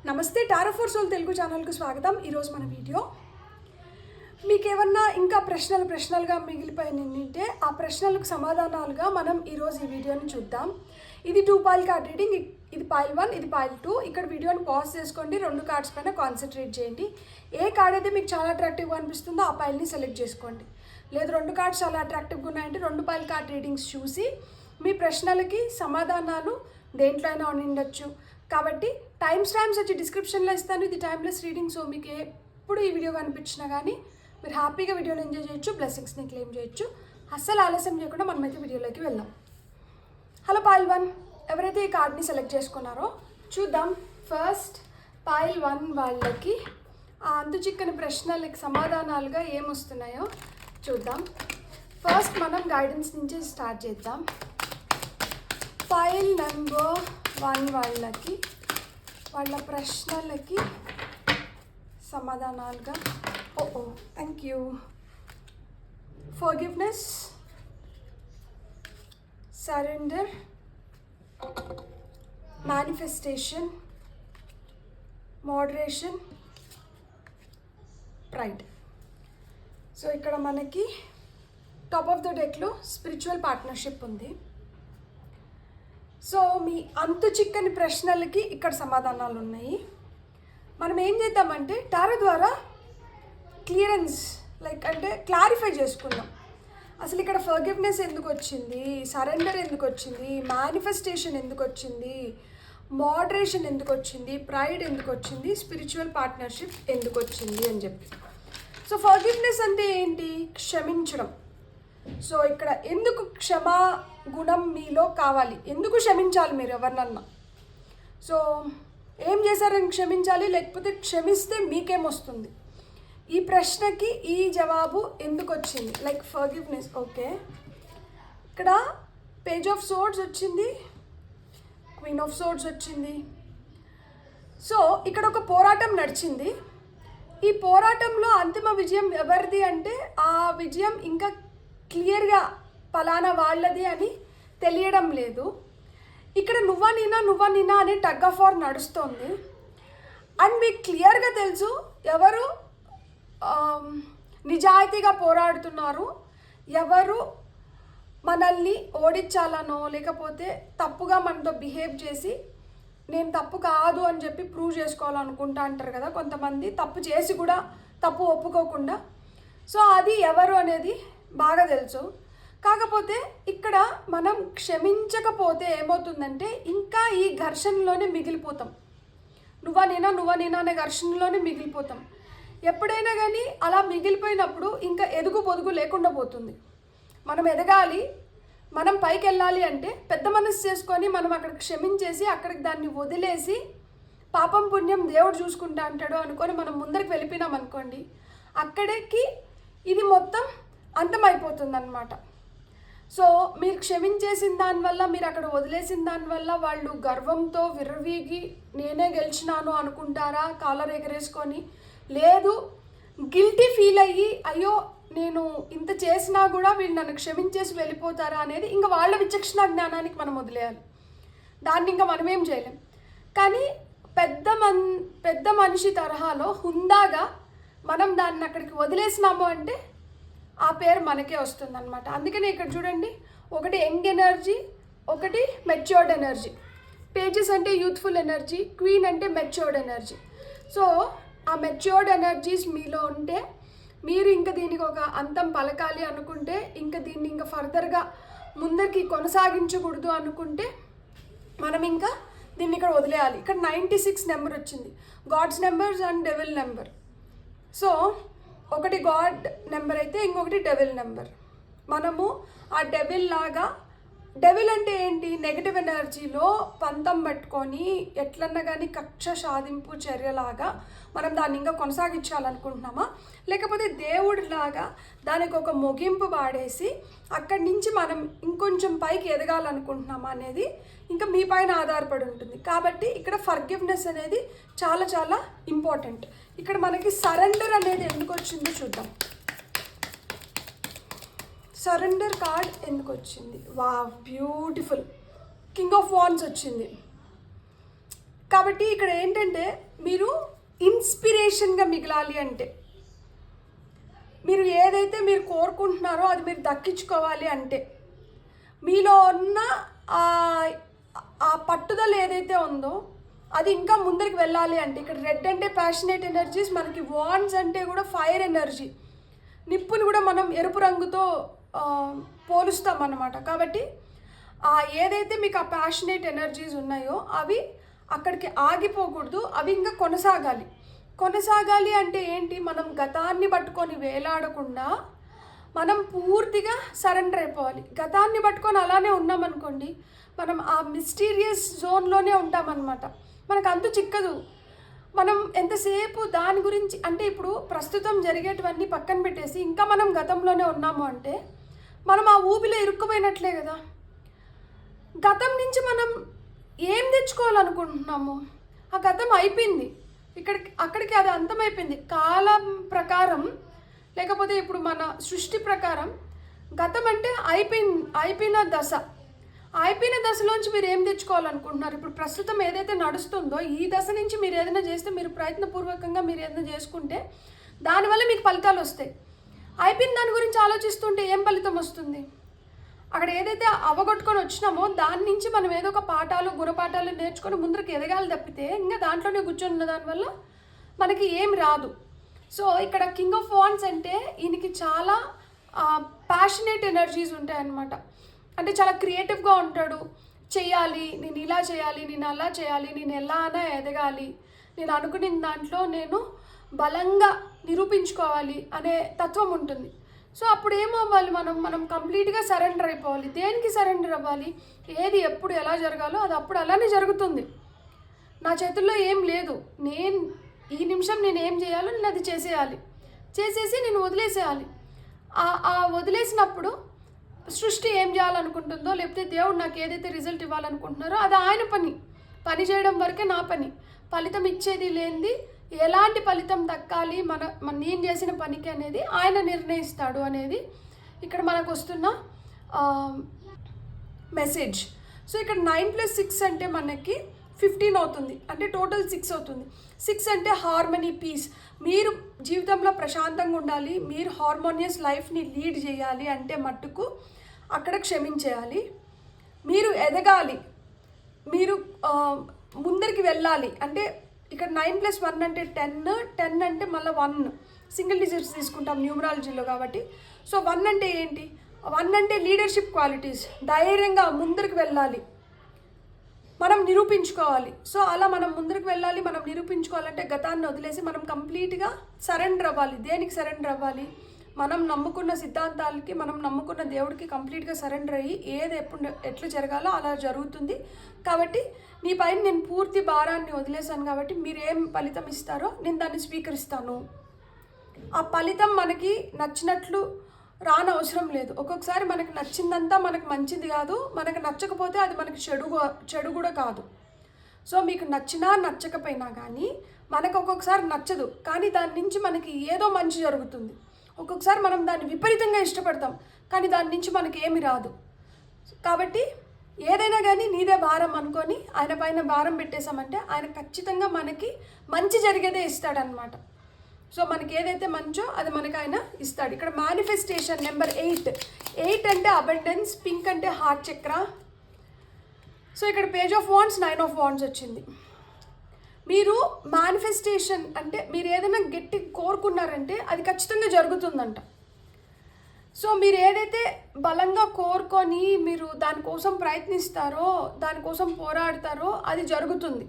నమస్తే tarot for soul Telugu ఛానల్కు స్వాగతం. ఈరోజు మన వీడియో మీకు ఏమన్నా ఇంకా ప్రశ్నలుగా మిగిలిపోయినంటే ఆ ప్రశ్నలకు సమాధానాలుగా మనం ఈరోజు ఈ వీడియోని చూద్దాం. ఇది 2 పాయిల్ కార్డ్ రీడింగ్. ఇది పాయిల్ 1, ఇది పాయిల్ 2. ఇక్కడ వీడియోని పాజ్ చేసుకోండి, 2 కార్డ్స్ పైన కాన్సన్ట్రేట్ చేయండి. ఏ కార్డ్ అయితే మీకు చాలా అట్రాక్టివ్గా అనిపిస్తుందో ఆ పాయిల్ని సెలెక్ట్ చేసుకోండి. లేదు 2 కార్డ్స్ చాలా అట్రాక్టివ్గా ఉన్నాయంటే 2 పాయిల్ కార్డ్ రీడింగ్స్ చూసి మీ ప్రశ్నలకి సమాధానాలు దేంట్లో అయినా ఉండొచ్చు. కాబట్టి టైం స్టాంప్స్ వచ్చి డిస్క్రిప్షన్లో ఇస్తాను. ఇది టైమ్లెస్ రీడింగ్. సో మీకు ఎప్పుడు ఈ వీడియో కనిపించినా కానీ మీరు హ్యాపీగా వీడియోని ఎంజాయ్ చేయొచ్చు, బ్లెస్సింగ్స్ని క్లెయిమ్ చేయొచ్చు. అస్సలు ఆలస్యం చేయకుండా మనమైతే వీడియోలోకి వెళ్దాం. హలో పాయిల్ 1, ఎవరైతే ఈ కార్డ్ని సెలెక్ట్ చేసుకున్నారో చూద్దాం. ఫస్ట్ పాయిల్ 1 వాళ్ళకి ఆ అంతు చిక్కని ప్రశ్నలకి సమాధానాలుగా ఏమొస్తున్నాయో చూద్దాం. ఫస్ట్ మనం గైడెన్స్ నుంచి స్టార్ట్ చేద్దాం. పాయిల్ నెంబర్ 1 వాళ్ళకి వాళ్ళ ప్రశ్నలకి సమాధానాలుగా thank you. Forgiveness, surrender, manifestation, moderation, pride. So ఇక్కడ మనకి టాప్ ఆఫ్ ద డెక్లో స్పిరిచువల్ పార్ట్నర్షిప్ ఉంది. సో మీ అంతు చిక్కని ప్రశ్నలకి ఇక్కడ సమాధానాలు ఉన్నాయి. మనం ఏం చేద్దామంటే టారో ద్వారా క్లియరెన్స్ అంటే క్లారిఫై చేసుకుందాం. అసలు ఇక్కడ ఫర్గివ్నెస్ ఎందుకు వచ్చింది, సరెండర్ ఎందుకు వచ్చింది, మేనిఫెస్టేషన్ ఎందుకు వచ్చింది, మోడరేషన్ ఎందుకు వచ్చింది, ప్రైడ్ ఎందుకు వచ్చింది, స్పిరిచువల్ పార్ట్నర్షిప్ ఎందుకు వచ్చింది అని చెప్పి. సో ఫర్గివ్నెస్ అంటే ఏంటి? క్షమించడం. సో ఇక్కడ ఎందుకు క్షమా గుణం మీలో కావాలి, ఎందుకు క్షమించాలి మీరు ఎవరినన్నా? సో ఏం చేశారని క్షమించాలి, లేకపోతే క్షమిస్తే మీకేమొస్తుంది? ఈ ప్రశ్నకి ఈ జవాబు ఎందుకు వచ్చింది? Like forgiveness. ఓకే, ఇక్కడ పేజ్ ఆఫ్ సోర్డ్స్ వచ్చింది, క్వీన్ ఆఫ్ సోర్డ్స్ వచ్చింది. సో ఇక్కడ ఒక పోరాటం నడిచింది. ఈ పోరాటంలో అంతిమ విజయం ఎవరిది అంటే ఆ విజయం ఇంకా క్లియర్గా పలానా వాళ్ళది అని తెలియడం లేదు. ఇక్కడ నువ్వా నేనా అనే టగ్ ఆఫ్ వార్ నడుస్తోంది. అండ్ మీకు క్లియర్గా తెలుసు ఎవరు నిజాయితీగా పోరాడుతున్నారు, ఎవరు మనల్ని ఓడించాలనో లేకపోతే తప్పుగా మనతో బిహేవ్ చేసి నేను తప్పు కాదు అని చెప్పి ప్రూవ్ చేసుకోవాలనుకుంటా అంటారు కదా కొంతమంది, తప్పు చేసి కూడా తప్పు ఒప్పుకోకుండా. సో అది ఎవరు అనేది బాగా తెలుసు. కాకపోతే ఇక్కడ మనం క్షమించకపోతే ఏమవుతుందంటే ఇంకా ఈ ఘర్షణలోనే మిగిలిపోతాం. నువ్వా నేనా అనే ఘర్షణలోనే మిగిలిపోతాం. ఎప్పుడైనా కానీ అలా మిగిలిపోయినప్పుడు ఇంకా ఎదుగు పొదుగు లేకుండా పోతుంది. మనం ఎదగాలి, మనం పైకి వెళ్ళాలి అంటే పెద్ద మనసు చేసుకొని మనం అక్కడ క్షమించేసి అక్కడికి దాన్ని వదిలేసి పాపం పుణ్యం దేవుడు చూసుకుంటా అంటాడు అనుకొని మనం ముందరికి వెళ్ళిపోయినాం అనుకోండి, అక్కడికి ఇది మొత్తం అంతమైపోతుంది అన్నమాట. సో మీరు క్షమించేసిన దానివల్ల, మీరు అక్కడ వదిలేసిన దానివల్ల వాళ్ళు గర్వంతో విర్రవీగి నేనే గెలిచినాను అనుకుంటారా కాలర్ ఎగరేసుకొని? లేదు, గిల్టీ ఫీల్ అయ్యి అయ్యో నేను ఇంత చేసినా కూడా వీళ్ళు నన్ను క్షమించేసి వెళ్ళిపోతారా అనేది ఇంకా వాళ్ళ విచక్షణ జ్ఞానానికి మనం వదిలేయాలి. దాన్ని ఇంకా మనమేం చేయలేం. కానీ పెద్ద మనిషి తరహాలో హుందాగా మనం దాన్ని అక్కడికి వదిలేసినాము అంటే ఆ పేరు మనకే వస్తుంది అనమాట. అందుకని ఇక్కడ చూడండి, ఒకటి యంగ్ ఎనర్జీ, ఒకటి మెచ్యూర్డ్ ఎనర్జీ. పేజెస్ అంటే యూత్ఫుల్ ఎనర్జీ, క్వీన్ అంటే మెచ్యూర్డ్ ఎనర్జీ. సో ఆ మెచ్యూర్డ్ ఎనర్జీస్ మీలో ఉంటే మీరు ఇంకా దీనికి ఒక అంతం పలకాలి అనుకుంటే, ఇంకా దీన్ని ఇంకా ఫర్దర్గా ముందరికి కొనసాగించకూడదు అనుకుంటే మనం ఇంకా దీన్ని ఇక్కడ వదిలేయాలి. ఇక్కడ 96 నెంబర్ వచ్చింది, gods numbers and devil number. So ఒకటి గాడ్ నెంబర్ అయితే ఇంకొకటి డెవిల్ నెంబర్. మనము ఆ డెవిల్ లాగా, డెవిల్ అంటే ఏంటి? నెగటివ్ ఎనర్జీలో పంతం పట్టుకొని ఎట్లన్నా కానీ కక్ష సాధింపు చర్యలాగా మనం దాన్ని ఇంకా కొనసాగించాలనుకుంటున్నామా, లేకపోతే దేవుడిలాగా దానికి ఒక ముగింపు పాడేసి అక్కడి నుంచి మనం ఇంకొంచెం పైకి ఎదగాలనుకుంటున్నామా అనేది ఇంకా మీ పైన ఆధారపడి ఉంటుంది. కాబట్టి ఇక్కడ ఫర్గివ్నెస్ అనేది చాలా చాలా ఇంపార్టెంట్. ఇక్కడ మనకి సరెండర్ అనేది ఎందుకు వచ్చిందో చూద్దాం. సరెండర్ కార్డ్ ఎందుకు వచ్చింది? Wow, beautiful. King of wands వచ్చింది. కాబట్టి ఇక్కడ ఏంటంటే మీరు ఇన్స్పిరేషన్గా మిగలాలి అంటే, మీరు ఏదైతే మీరు కోరుకుంటున్నారో అది మీరు దక్కించుకోవాలి అంటే, మీలో ఉన్న ఆ పట్టుదల ఏదైతే ఉందో అది ఇంకా ముందరికి వెళ్ళాలి అంటే, ఇక్కడ రెడ్ అంటే ప్యాషనేట్ ఎనర్జీస్, మనకి వాండ్స్ అంటే కూడా ఫైర్ ఎనర్జీ, నిప్పుని కూడా మనం ఎరుపు రంగుతో పోలుస్తాం అన్నమాట. కాబట్టి ఏదైతే మీకు ఆ ప్యాషనేట్ ఎనర్జీస్ ఉన్నాయో అవి అక్కడికి ఆగిపోకూడదు, అవి ఇంకా కొనసాగాలి. కొనసాగాలి అంటే ఏంటి, మనం గతాన్ని పట్టుకొని వేలాడకుండా మనం పూర్తిగా సరెండర్ అయిపోవాలి. గతాన్ని పట్టుకొని అలానే ఉన్నామనుకోండి, మనం ఆ మిస్టీరియస్ జోన్లోనే ఉంటామన్నమాట. మనకు అంతు చిక్కదు. మనం ఎంతసేపు దాని గురించి అంటే, ఇప్పుడు ప్రస్తుతం జరిగేటివన్నీ పక్కన పెట్టేసి ఇంకా మనం గతంలోనే ఉన్నాము అంటే మనం ఆ ఊబిలో ఇరుక్కుపోయినట్లే కదా. గతం నుంచి మనం ఏం తెచ్చుకోవాలనుకుంటున్నాము, ఆ గతం అయిపోయింది, అక్కడికి అది అంతమైపోయింది. కాలం ప్రకారం లేకపోతే ఇప్పుడు మన సృష్టి ప్రకారం గతం అంటే అయిపోయిన దశ. అయిపోయిన దశలోంచి మీరు ఏం తెచ్చుకోవాలనుకుంటున్నారు? ఇప్పుడు ప్రస్తుతం ఏదైతే నడుస్తుందో ఈ దశ నుంచి మీరు ఏదైనా చేస్తే, మీరు ప్రయత్నపూర్వకంగా మీరు ఏదైనా చేసుకుంటే దానివల్ల మీకు ఫలితాలు వస్తాయి. అయిపోయిన దాని గురించి ఆలోచిస్తుంటే ఏం ఫలితం వస్తుంది? అక్కడ ఏదైతే అవగొట్టుకొని వచ్చినామో దాని నుంచి మనం ఏదో ఒక గుణపాఠాలు నేర్చుకొని ముందరికి ఎదగాలి తప్పితే ఇంకా దాంట్లోనే కూర్చొని ఉన్న దానివల్ల మనకి ఏం రాదు. సో ఇక్కడ కింగ్ ఆఫ్ వాండ్స్ అంటే ఈయనకి చాలా ప్యాషనేట్ ఎనర్జీస్ ఉంటాయన్నమాట. అంటే చాలా క్రియేటివ్గా ఉంటాడు. చెయ్యాలి, నేను ఇలా చేయాలి, నేను అలా చేయాలి, నేను ఎలా అయినా ఎదగాలి, నేను అనుకున్న దాంట్లో నేను బలంగా నిరూపించుకోవాలి అనే తత్వం ఉంటుంది. సో అప్పుడు ఏమవ్వాలి, మనం కంప్లీట్గా సరెండర్ అయిపోవాలి. దేనికి సరెండర్ అవ్వాలి? ఏది ఎప్పుడు ఎలా జరగాలో అది అప్పుడు అలానే జరుగుతుంది. నా చేతుల్లో ఏం లేదు, నేను ఈ నిమిషం నేను ఏం చేయాలో నేను అది చేసేసి నేను వదిలేసేయాలి. ఆ వదిలేసినప్పుడు సృష్టి ఏం చేయాలనుకుంటుందో, లేకపోతే దేవుడు నాకు ఏదైతే రిజల్ట్ ఇవ్వాలనుకుంటున్నారో అది ఆయన పని చేయడం వరకే నా పని. ఫలితం ఇచ్చేది లేనిది, ఎలాంటి ఫలితం దక్కాలి నేను చేసిన పనికి అనేది ఆయన నిర్ణయిస్తాడు అనేది ఇక్కడ మనకు వస్తున్న మెసేజ్. సో ఇక్కడ 9+6 అంటే మనకి 15 అవుతుంది, అంటే టోటల్ 6 అవుతుంది. 6 అంటే హార్మనీ, పీస్. మీరు జీవితంలో ప్రశాంతంగా ఉండాలి, మీరు హార్మోనియస్ లైఫ్ని లీడ్ చేయాలి అంటే మట్టుకు అక్కడ క్షమించేయాలి. మీరు ఎదగాలి, మీరు ముందరికి వెళ్ళాలి అంటే ఇక్కడ 9+1 అంటే 10 అంటే మళ్ళీ 1 సింగిల్ డిజిట్స్ తీసుకుంటాం న్యూమరాలజీలో కాబట్టి. సో 1 అంటే ఏంటి? 1 అంటే లీడర్షిప్ క్వాలిటీస్, ధైర్యంగా ముందరికి వెళ్ళాలి, మనం నిరూపించుకోవాలి. సో అలా మనం ముందరికి వెళ్ళాలి, మనం నిరూపించుకోవాలంటే గతాన్ని వదిలేసి మనం కంప్లీట్గా సరెండర్ అవ్వాలి. దేనికి సరెండర్ అవ్వాలి? మనం నమ్ముకున్న సిద్ధాంతాలకి, మనం నమ్ముకున్న దేవుడికి కంప్లీట్గా సరెండర్ అయ్యి ఏది ఎట్లా జరగాలో అలా జరుగుతుంది. కాబట్టి నీ పైన నేను పూర్తి భారాన్ని వదిలేశాను కాబట్టి మీరు ఏం ఫలితం ఇస్తారో నేను దాన్ని స్వీకరిస్తాను. ఆ ఫలితం మనకి నచ్చినట్లు రానవసరం లేదు. ఒక్కొక్కసారి మనకు నచ్చిందంతా మనకు మంచిది కాదు, మనకు నచ్చకపోతే అది మనకి చెడు కూడా కాదు. సో మీకు నచ్చినా నచ్చకపోయినా కానీ మనకు ఒక్కొక్కసారి నచ్చదు, కానీ దాని నుంచి మనకి ఏదో మంచి జరుగుతుంది. ఒక్కొక్కసారి మనం దాన్ని విపరీతంగా ఇష్టపడతాం, కానీ దాని నుంచి మనకి ఏమి రాదు. కాబట్టి ఏదైనా కానీ నీదే భారం అనుకొని ఆయన పైన భారం పెట్టేశామంటే ఆయన ఖచ్చితంగా మనకి మంచి జరిగేదే ఇస్తాడనమాట. సో మనకి ఏదైతే మంచో అది మనకి ఆయన ఇస్తాడు. ఇక్కడ మేనిఫెస్టేషన్ నెంబర్ 8 అంటే అబండెన్స్, పింక్ అంటే హార్ట్ చక్ర. సో ఇక్కడ page of wands, 9 of wands వచ్చింది. మీరు మేనిఫెస్టేషన్ అంటే మీరు ఏదైనా గట్టి కోరుకున్నారంటే అది ఖచ్చితంగా జరుగుతుందంట. సో మీరు ఏదైతే బలంగా కోరుకొని మీరు దానికోసం ప్రయత్నిస్తారో, దానికోసం పోరాడతారో అది జరుగుతుంది.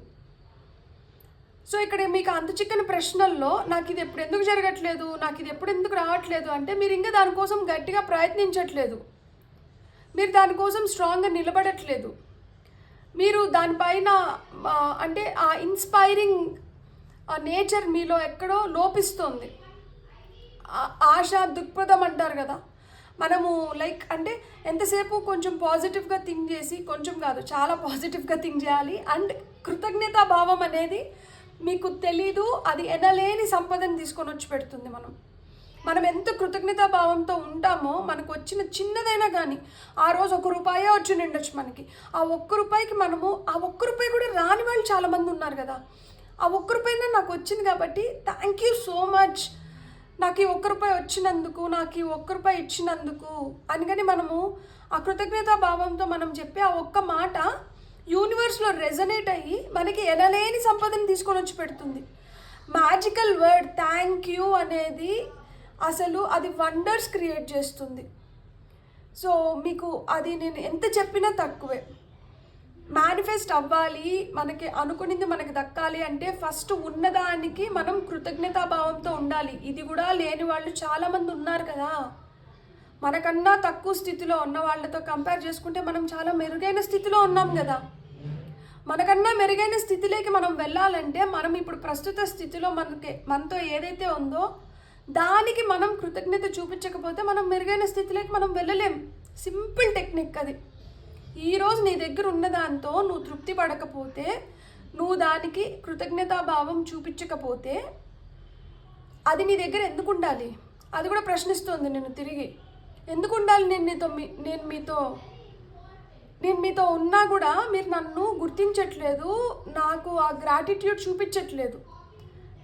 సో ఇక్కడ మీకు అంత చిక్కని ప్రశ్నల్లో నాకు ఇది ఎప్పుడు ఎందుకు జరగట్లేదు, నాకు ఇది ఎప్పుడు ఎందుకు రావట్లేదు అంటే మీరు ఇంకా దానికోసం గట్టిగా ప్రయత్నించట్లేదు, మీరు దానికోసం స్ట్రాంగ్గా నిలబడట్లేదు, మీరు దానిపైన అంటే ఆ ఇన్స్పైరింగ్ నేచర్ మీలో ఎక్కడో లోపిస్తుంది. ఆశ దృక్పథం అంటారు కదా, మనము లైక్ అంటే ఎంతసేపు కొంచెం పాజిటివ్గా థింక్ చేసి, కొంచెం కాదు చాలా పాజిటివ్గా థింక్ చేయాలి. అండ్ కృతజ్ఞతా భావం అనేది మీకు తెలీదు, అది ఎనలేని సంపదను తీసుకొని వచ్చి పెడుతుంది. మనం మనం ఎంత కృతజ్ఞతాభావంతో ఉంటామో మనకు వచ్చిన చిన్నదైనా కానీ ఆ రోజు ₹1 వచ్చి నిండొచ్చు మనకి. ఆ ₹1 మనము ఆ ₹1 కూడా రాని వాళ్ళు చాలామంది ఉన్నారు కదా. ఆ ₹1 నాకు వచ్చింది కాబట్టి థ్యాంక్ యూ సో మచ్, నాకు ఈ ₹1 వచ్చినందుకు, నాకు ఈ ₹1 ఇచ్చినందుకు అందుకని మనము ఆ కృతజ్ఞతాభావంతో మనం చెప్పే ఆ ఒక్క మాట యూనివర్స్లో రెజనేట్ అయ్యి మనకి ఎనలేని సంపదను తీసుకొని వచ్చి పెడుతుంది. మ్యాజికల్ వర్డ్ థ్యాంక్ యూ అనేది అసలు అది వండర్స్ క్రియేట్ చేస్తుంది. సో మీకు అది నేను ఎంత చెప్పినా తక్కువే. మేనిఫెస్ట్ అవ్వాలి, మనకి అనుకునింది మనకి దక్కాలి అంటే ఫస్ట్ ఉన్నదానికి మనం కృతజ్ఞతాభావంతో ఉండాలి. ఇది కూడా లేని వాళ్ళు చాలామంది ఉన్నారు కదా. మనకన్నా తక్కువ స్థితిలో ఉన్న వాళ్ళతో కంపేర్ చేసుకుంటే మనం చాలా మెరుగైన స్థితిలో ఉన్నాం కదా. మనకన్నా మెరుగైన స్థితిలోకి మనం వెళ్ళాలంటే మనం ఇప్పుడు ప్రస్తుత స్థితిలో మనతో ఏదైతే ఉందో దానికి మనం కృతజ్ఞత చూపించకపోతే మనం మెరుగైన స్థితిలోకి మనం వెళ్ళలేం. సింపుల్ టెక్నిక్ అది. ఈరోజు నీ దగ్గర ఉన్న దాంతో నువ్వు తృప్తి పడకపోతే, నువ్వు దానికి కృతజ్ఞతాభావం చూపించకపోతే అది నీ దగ్గర ఎందుకు ఉండాలి? అది కూడా ప్రశ్నిస్తుంది నేను తిరిగి. ఎందుకు ఉండాలి? నేను మీతో ఉన్నా కూడా మీరు నన్ను గుర్తించట్లేదు, నాకు ఆ గ్రాటిట్యూడ్ చూపించట్లేదు.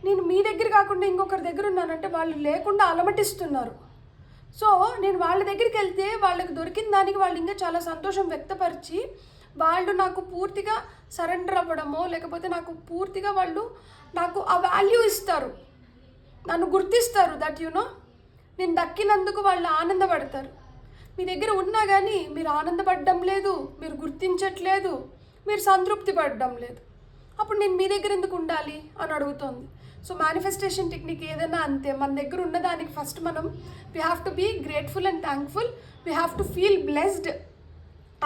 నేను మీ దగ్గర కాకుండా ఇంకొకరి దగ్గర ఉన్నానంటే వాళ్ళు లేకుండా అలమటిస్తున్నారు. సో నేను వాళ్ళ దగ్గరికి వెళ్తే వాళ్ళకి దొరికిన దానికి వాళ్ళు ఇంకా చాలా సంతోషం వ్యక్తపరిచి వాళ్ళు నాకు పూర్తిగా సరెండర్ అవ్వడమో లేకపోతే నాకు పూర్తిగా వాళ్ళు నాకు ఆ వాల్యూ ఇస్తారు, నన్ను గుర్తిస్తారు. దట్ నేను దక్కినందుకు వాళ్ళు ఆనందపడతారు. మీ దగ్గర ఉన్నా కానీ మీరు ఆనందపడడం లేదు, మీరు గుర్తించట్లేదు, మీరు సంతృప్తి పడడం లేదు. అప్పుడు నేను మీ దగ్గర ఎందుకు ఉండాలి అని అడుగుతోంది. సో మేనిఫెస్టేషన్ టెక్నిక్ ఏదైనా అంతే. మన దగ్గర ఉన్నదానికి ఫస్ట్ మనం we have to be grateful and thankful, we have to feel blessed.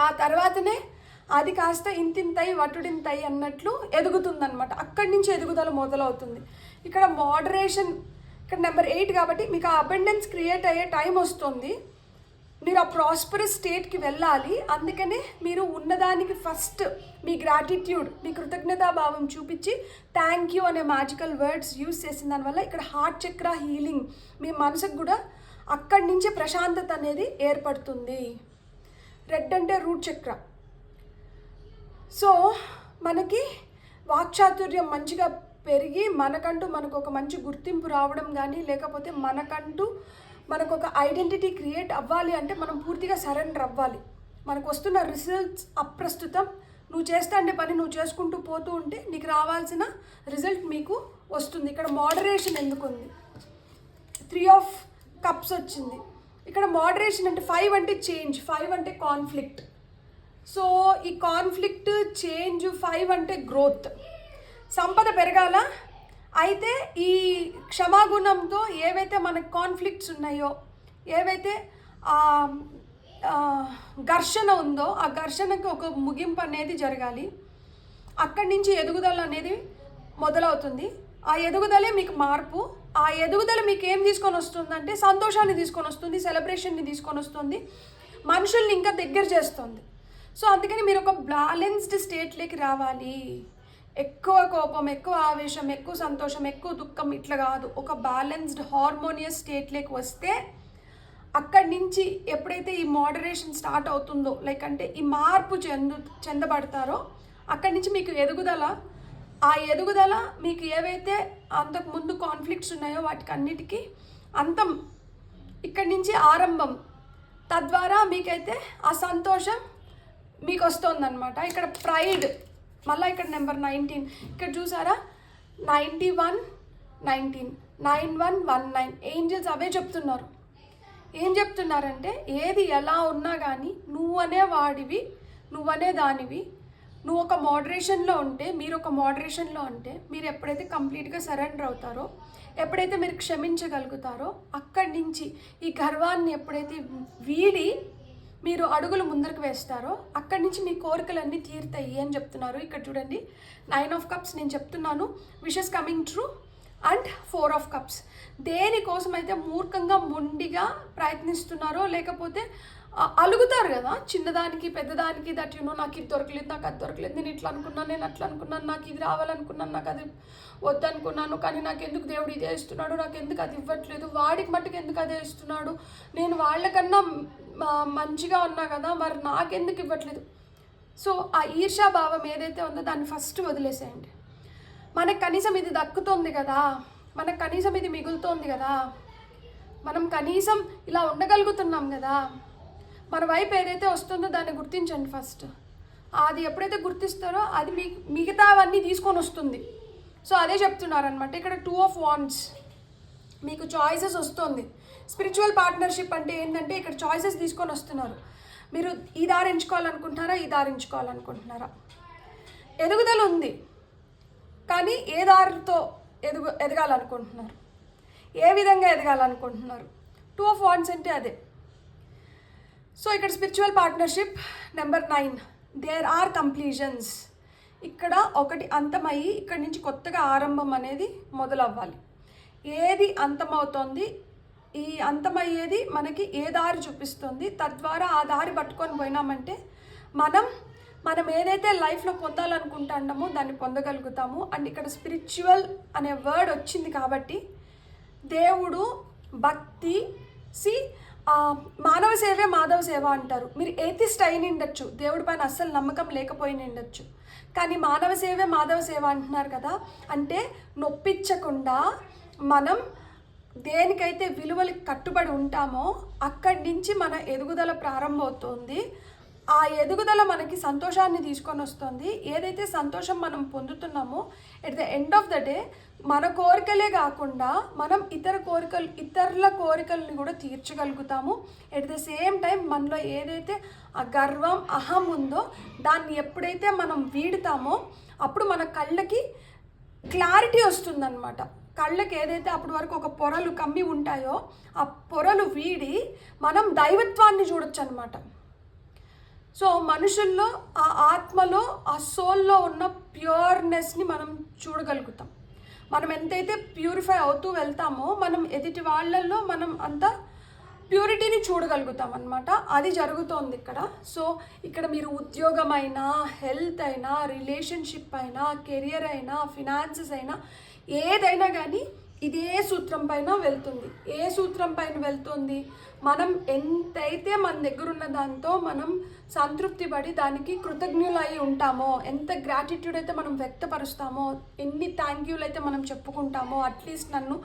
ఆ తర్వాతనే అది కాస్త ఇంతింతై వటుడింతై అన్నట్లు ఎదుగుతుందన్నమాట. అక్కడి నుంచి ఎదుగుదల మొదలవుతుంది. ఇక్కడ మోడరేషన్, ఇక్కడ నెంబర్ 8 కాబట్టి మీకు ఆ అబెండెన్స్ క్రియేట్ అయ్యే టైం వస్తుంది. మీరు ఆ ప్రాస్పరస్ స్టేట్కి వెళ్ళాలి. అందుకనే మీరు ఉన్నదానికి ఫస్ట్ మీ గ్రాటిట్యూడ్, మీ కృతజ్ఞతాభావం చూపించి థ్యాంక్ యూ అనే మ్యాజికల్ వర్డ్స్ యూజ్ చేసిన దానివల్ల ఇక్కడ హార్ట్ చక్ర హీలింగ్, మీ మనసుకు కూడా అక్కడి నుంచే ప్రశాంతత అనేది ఏర్పడుతుంది. రెడ్ అంటే రూట్ చక్ర. సో మనకి వాక్చాతుర్యం మంచిగా పెరిగి మనకు ఒక మంచి గుర్తింపు రావడం కానీ, లేకపోతే మనకు ఒక ఐడెంటిటీ క్రియేట్ అవ్వాలి అంటే మనం పూర్తిగా సరెండర్ అవ్వాలి. మనకు వస్తున్న రిజల్ట్స్ అప్రస్తుతం. నువ్వు చేస్తా అంటే పని నువ్వు చేసుకుంటూ పోతూ ఉంటే నీకు రావాల్సిన రిజల్ట్ మీకు వస్తుంది. ఇక్కడ మోడరేషన్ ఎందుకుంది? 3 ఆఫ్ కప్స్ వచ్చింది. ఇక్కడ మోడరేషన్ అంటే 5 అంటే చేంజ్, 5 అంటే కాన్ఫ్లిక్ట్. సో ఈ కాన్ఫ్లిక్ట్, చేంజ్, 5 అంటే గ్రోత్. సంపద పెరగాల అయితే ఈ క్షమాగుణంతో ఏవైతే మనకు కాన్ఫ్లిక్ట్స్ ఉన్నాయో, ఏవైతే ఘర్షణ ఉందో ఆ ఘర్షణకి ఒక ముగింపు అనేది జరగాలి. అక్కడి నుంచి ఎదుగుదల అనేది మొదలవుతుంది. ఆ ఎదుగుదలే మీకు మార్పు. ఆ ఎదుగుదల మీకు ఏం తీసుకొని వస్తుందంటే సంతోషాన్ని తీసుకొని వస్తుంది, సెలబ్రేషన్ని తీసుకొని వస్తుంది, మనుషుల్ని ఇంకా దగ్గర చేస్తుంది. సో అందుకని మీరు ఒక బ్యాలెన్స్డ్ స్టేట్లోకి రావాలి. ఎక్కువ కోపం, ఎక్కువ ఆవేశం, ఎక్కువ సంతోషం, ఎక్కువ దుఃఖం ఇట్లా కాదు. ఒక బ్యాలెన్స్డ్ హార్మోనియస్ స్టేట్లోకి వస్తే అక్కడి నుంచి ఎప్పుడైతే ఈ మోడరేషన్ స్టార్ట్ అవుతుందో, లైక్ అంటే ఈ మార్పు చెందబడతారో అక్కడి నుంచి మీకు ఎదుగుదల. ఆ ఎదుగుదల మీకు ఏవైతే అంతకు ముందు కాన్ఫ్లిక్ట్స్ ఉన్నాయో వాటికి అన్నిటికీ అంతం, ఇక్కడి నుంచి ఆరంభం. తద్వారా మీకైతే ఆ సంతోషం మీకు వస్తుందన్నమాట. ఇక్కడ ప్రైడ్, మళ్ళీ ఇక్కడ నెంబర్ 19 ఇక్కడ చూసారా, 91, 19, 9119 ఏంజల్స్ అవే చెప్తున్నారు. ఏం చెప్తున్నారంటే ఏది ఎలా ఉన్నా కానీ నువ్వనే వాడివి, నువ్వనే దానివి, నువ్వు ఒక మోడరేషన్లో ఉంటే, మీరు ఒక మోడరేషన్లో ఉంటే, మీరు ఎప్పుడైతే కంప్లీట్గా సరెండర్ అవుతారో, ఎప్పుడైతే మీరు క్షమించగలుగుతారో అక్కడి నుంచి ఈ గర్వాన్ని ఎప్పుడైతే వీడి మీరు అడుగులు ముందరకు వేస్తారో అక్కడి నుంచి మీ కోరికలన్నీ తీరుతాయి అని చెప్తున్నారు. ఇక్కడ చూడండి 9 ఆఫ్ కప్స్ నేను చెప్తున్నాను, wishes coming true. And 4 of cups దేనికోసం అయితే మూర్ఖంగా మొండిగా ప్రయత్నిస్తున్నారో, లేకపోతే అలుగుతారు కదా చిన్నదానికి పెద్దదానికి, దట్ నాకు ఇది దొరకలేదు, నాకు అది దొరకలేదు, నేను ఇట్లా అనుకున్నాను, నేను అట్లా అనుకున్నాను, నాకు ఇది రావాలనుకున్నాను, నాకు అది వద్దనుకున్నాను, కానీ నాకు ఎందుకు దేవుడు ఇదే ఇస్తున్నాడు, నాకు ఎందుకు అది ఇవ్వట్లేదు, వాడికి మట్టుకు ఎందుకు అదే ఇస్తున్నాడు, నేను వాళ్ళకన్నా మంచిగా ఉన్నా కదా, మరి నాకెందుకు ఇవ్వట్లేదు. సో ఆ ఈర్ష్యాభావం ఏదైతే ఉందో దాన్ని ఫస్ట్ వదిలేసేయండి. మనకు కనీసం ఇది దక్కుతోంది కదా, మనకు కనీసం ఇది మిగులుతోంది కదా, మనం కనీసం ఇలా ఉండగలుగుతున్నాం కదా, మన వైపు ఏదైతే వస్తుందో దాన్ని గుర్తించండి ఫస్ట్. అది ఎప్పుడైతే గుర్తిస్తారో అది మిగతావన్నీ తీసుకొని వస్తుంది. సో అదే చెప్తున్నారనమాట ఇక్కడ 2 of Wands. మీకు చాయిసెస్ వస్తుంది. స్పిరిచువల్ పార్ట్నర్షిప్ అంటే ఏంటంటే ఇక్కడ చాయిసెస్ తీసుకొని వస్తున్నారు. మీరు ఈ దారి ఎంచుకోవాలనుకుంటున్నారా, ఈ దారి ఎంచుకోవాలనుకుంటున్నారా, ఎదుగుదల ఉంది కానీ ఏ దారితో ఎదగాలనుకుంటున్నారు, ఏ విధంగా ఎదగాలనుకుంటున్నారు. 2 of Wands అంటే అదే. సో ఇక్కడ spiritual partnership number 9, there are completions. ఇక్కడ ఒకటి అంతమయ్యి ఇక్కడి నుంచి కొత్తగా ఆరంభం అనేది మొదలవ్వాలి. ఏది అంతమవుతోంది, ఈ అంతమయ్యేది మనకి ఏ దారి చూపిస్తుంది, తద్వారా ఆ దారి పట్టుకొని పోయినామంటే మనం ఏదైతే లైఫ్లో పొందాలనుకుంటున్నామో దాన్ని పొందగలుగుతాము. అండ్ ఇక్కడ స్పిరిచువల్ అనే వర్డ్ వచ్చింది కాబట్టి దేవుడు, భక్తి, మానవ సేవే మాధవ సేవ అంటారు. మీరు ఏథిస్ట్ అయిన ఉండొచ్చు, దేవుడి పైన అస్సలు నమ్మకం లేకపోయిన ఉండొచ్చు, కానీ మానవ సేవే మాధవ సేవ అంటున్నారు కదా, అంటే నొప్పించకుండా మనం దేనికైతే విలువలకి కట్టుబడి ఉంటామో అక్కడి నుంచి మన ఎదుగుదల ప్రారంభమవుతుంది. ఆ ఎదుగుదల మనకి సంతోషాన్ని తీసుకొని వస్తుంది. ఏదైతే సంతోషం మనం పొందుతున్నామో at the end of the day మన కోరికలే కాకుండా మనం ఇతరుల కోరికల్ని కూడా తీర్చగలుగుతాము. ఎట్ ద సేమ్ టైం మనలో ఏదైతే ఆ గర్వం, అహం ఉందో దాన్ని ఎప్పుడైతే మనం వీడుతామో అప్పుడు మన కళ్ళకి క్లారిటీ వస్తుందన్నమాట. కళ్ళకి ఏదైతే అప్పటి వరకు ఒక పొరలు కమ్మి ఉంటాయో ఆ పొరలు వీడి మనం దైవత్వాన్ని చూడొచ్చు అనమాట. సో మనుషుల్లో ఆ ఆత్మలో, ఆ సోల్లో ఉన్న ప్యూర్నెస్ని మనం చూడగలుగుతాం. మనం ఎంతైతే ప్యూరిఫై అవుతూ వెళ్తామో మనం ఎదుటి వాళ్ళల్లో మనం అంత ప్యూరిటీని చూడగలుగుతాం అన్నమాట. అది జరుగుతోంది ఇక్కడ. సో ఇక్కడ మీరు ఉద్యోగం అయినా, హెల్త్ అయినా, రిలేషన్షిప్ అయినా, కెరియర్ అయినా, ఫినాన్సెస్ అయినా, ఏదైనా కానీ ఇదే సూత్రం పైన వెళ్తుంది. ఏ సూత్రం పైన వెళ్తుంది? మనం ఎంతైతే మన దగ్గర ఉన్న దాంతో మనం సంతృప్తి పడి దానికి కృతజ్ఞులై ఉంటామో, ఎంత గ్రాటిట్యూడ్ అయితే మనం వ్యక్తపరుస్తామో, ఎన్ని థ్యాంక్ యూలు అయితే మనం చెప్పుకుంటామో, అట్లీస్ట్ నన్ను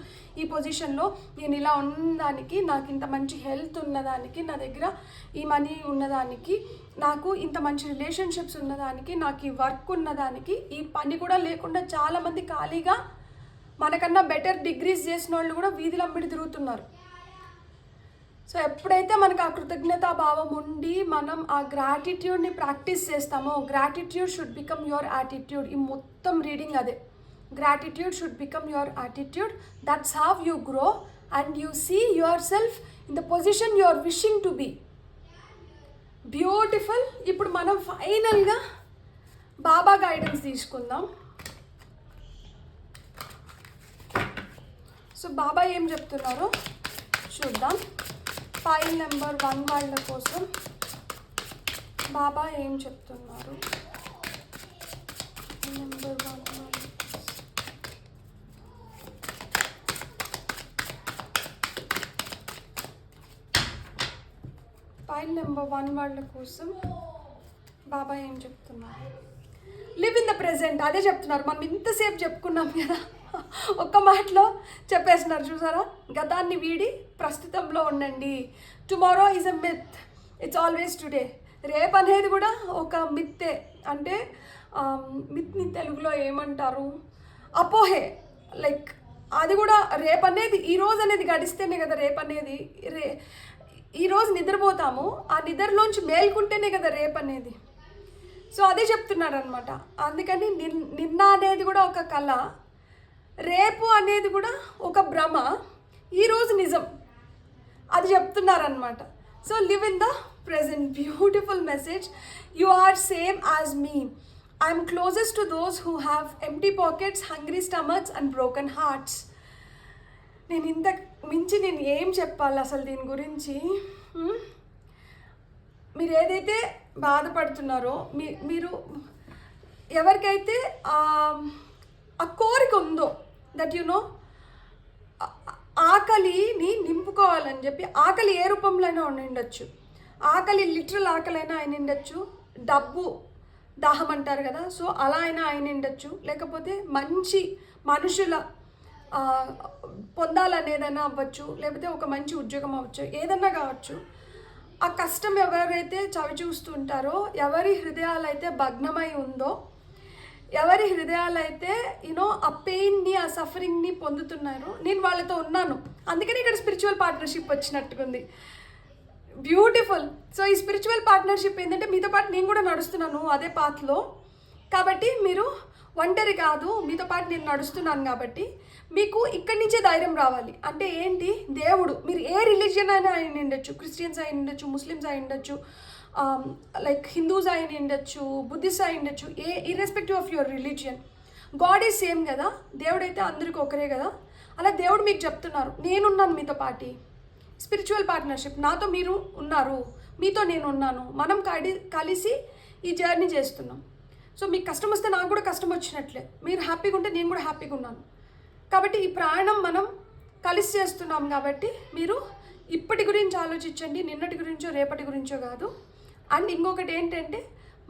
ఈ పొజిషన్లో నేను ఇలా ఉన్నదానికి, నాకు ఇంత మంచి హెల్త్ ఉన్నదానికి, నా దగ్గర ఈ మనీ ఉన్నదానికి, నాకు ఇంత మంచి రిలేషన్షిప్స్ ఉన్నదానికి, నాకు ఈ వర్క్ ఉన్నదానికి, ఈ పని కూడా లేకుండా చాలామంది ఖాళీగా మనకన్నా బెటర్ డిగ్రీస్ చేసిన వాళ్ళు కూడా వీధిలో అమ్మిడి తిరుగుతున్నారు. సో ఎప్పుడైతే మనకు ఆ కృతజ్ఞతా భావం ఉండి మనం ఆ గ్రాటిట్యూడ్ని ప్రాక్టీస్ చేస్తామో, gratitude should become your attitude. ఈ మొత్తం రీడింగ్ అదే, gratitude should become your attitude. That's how you grow and you see yourself in the position you are wishing to be. Beautiful. ఇప్పుడు మనం ఫైనల్గా బాబా గైడెన్స్ తీసుకుందాం. So బాబా ఏం చెప్తున్నారో చూద్దాం. ఫైల్ నెంబర్ 1 వాళ్ళ కోసం బాబా ఏం చెప్తున్నారు. నెంబర్ 1 ఫైల్ నెంబర్ 1 వాళ్ళ కోసం బాబా ఏం చెప్తున్నారు. Live in the present. అదే చెప్తున్నారు. మనం ఇంతసేపు చెప్పుకున్నాం కదా, ఒక్క మాటలో చెప్పేస్తున్నారు చూసారా. గతాన్ని వీడి ప్రస్తుతంలో ఉండండి. Tomorrow is a myth, it's always today. రేపు అనేది కూడా ఒక మిత్తే. అంటే మిత్ని తెలుగులో ఏమంటారు? అపోహే. లైక్ అది కూడా రేపు అనేది, ఈరోజు అనేది గడిస్తేనే కదా రేపు అనేది. ఈరోజు నిద్రపోతాము, ఆ నిద్రలోంచి మేల్కుంటేనే కదా రేపు అనేది. సో అదే చెప్తున్నారు అనమాట. అందుకని నిన్న అనేది కూడా ఒక కళ, రేపు అనేది కూడా ఒక భ్రమ, ఈరోజు నిజం. అది చెప్తున్నారనమాట. So live in the present. Beautiful message. You are same as me. I'm closest to those who have empty pockets, hungry stomachs and broken hearts. నేను ఇంత మించి నేను ఏం చెప్పాలి అసలు దీని గురించి. మీరు ఏదైతే బాధపడుతున్నారో మీరు ఎవరికైతే ఆ కోరిక ఉందో దట్ యు నో ఆకలిని నింపుకోవాలని చెప్పి, ఆకలి ఏ రూపంలో అయినా ఉండొచ్చు, ఆకలి లిటరల్ ఆకలైనా ఆయన ఉండొచ్చు, డబ్బు దాహం అంటారు కదా, సో అలా అయినా ఆయన ఉండొచ్చు, లేకపోతే మంచి మనుషుల పొందాలనేదైనా అవ్వచ్చు, లేకపోతే ఒక మంచి ఉద్యోగం అవ్వచ్చు, ఏదన్నా కావచ్చు. ఆ కష్టం ఎవరైతే చవి చూస్తుంటారో, ఎవరి హృదయాలు అయితే భగ్నమై ఉందో, ఎవరి హృదయాలు అయితే యూనో ఆ పెయిన్ని, ఆ సఫరింగ్ని పొందుతున్నారు, నేను వాళ్ళతో ఉన్నాను. అందుకని ఇక్కడ స్పిరిచువల్ పార్ట్నర్షిప్ వచ్చినట్టుకుంది. బ్యూటిఫుల్. సో ఈ స్పిరిచువల్ పార్ట్నర్షిప్ ఏంటంటే మీతో పాటు నేను కూడా నడుస్తున్నాను అదే పాత్లో, కాబట్టి మీరు ఒంటరి కాదు, మీతో పాటు నేను నడుస్తున్నాను. కాబట్టి మీకు ఇక్కడి నుంచే ధైర్యం రావాలి. అంటే ఏంటి, దేవుడు, మీరు ఏ రిలీజియన్ అయినా అయి ఉండొచ్చు, క్రిస్టియన్స్ అయి ఉండొచ్చు, ముస్లిమ్స్ అయి ఉండొచ్చు, లైక్ హిందూస్ అయి ఉండొచ్చు, బుద్ధిస్ట్ అయి ఉండొచ్చు, irrespective of your religion, God is same కదా, దేవుడు అయితే అందరికీ ఒకరే కదా. అలా దేవుడు మీకు చెప్తున్నారు, నేనున్నాను మీతో పాటి. స్పిరిచువల్ పార్ట్నర్షిప్, నాతో మీరు ఉన్నారు, మీతో నేను ఉన్నాను, మనం కలిసి ఈ జర్నీ చేస్తున్నాం. సో మీకు కష్టం వస్తే నాకు కూడా కష్టం వచ్చినట్లే, మీరు హ్యాపీగా ఉంటే నేను కూడా హ్యాపీగా ఉన్నాను. కాబట్టి ఈ ప్రయాణం మనం కలిసి చేస్తున్నాం. కాబట్టి మీరు ఇప్పటి గురించి ఆలోచించండి, నిన్నటి గురించో రేపటి గురించో కాదు. అండ్ ఇంకొకటి ఏంటంటే,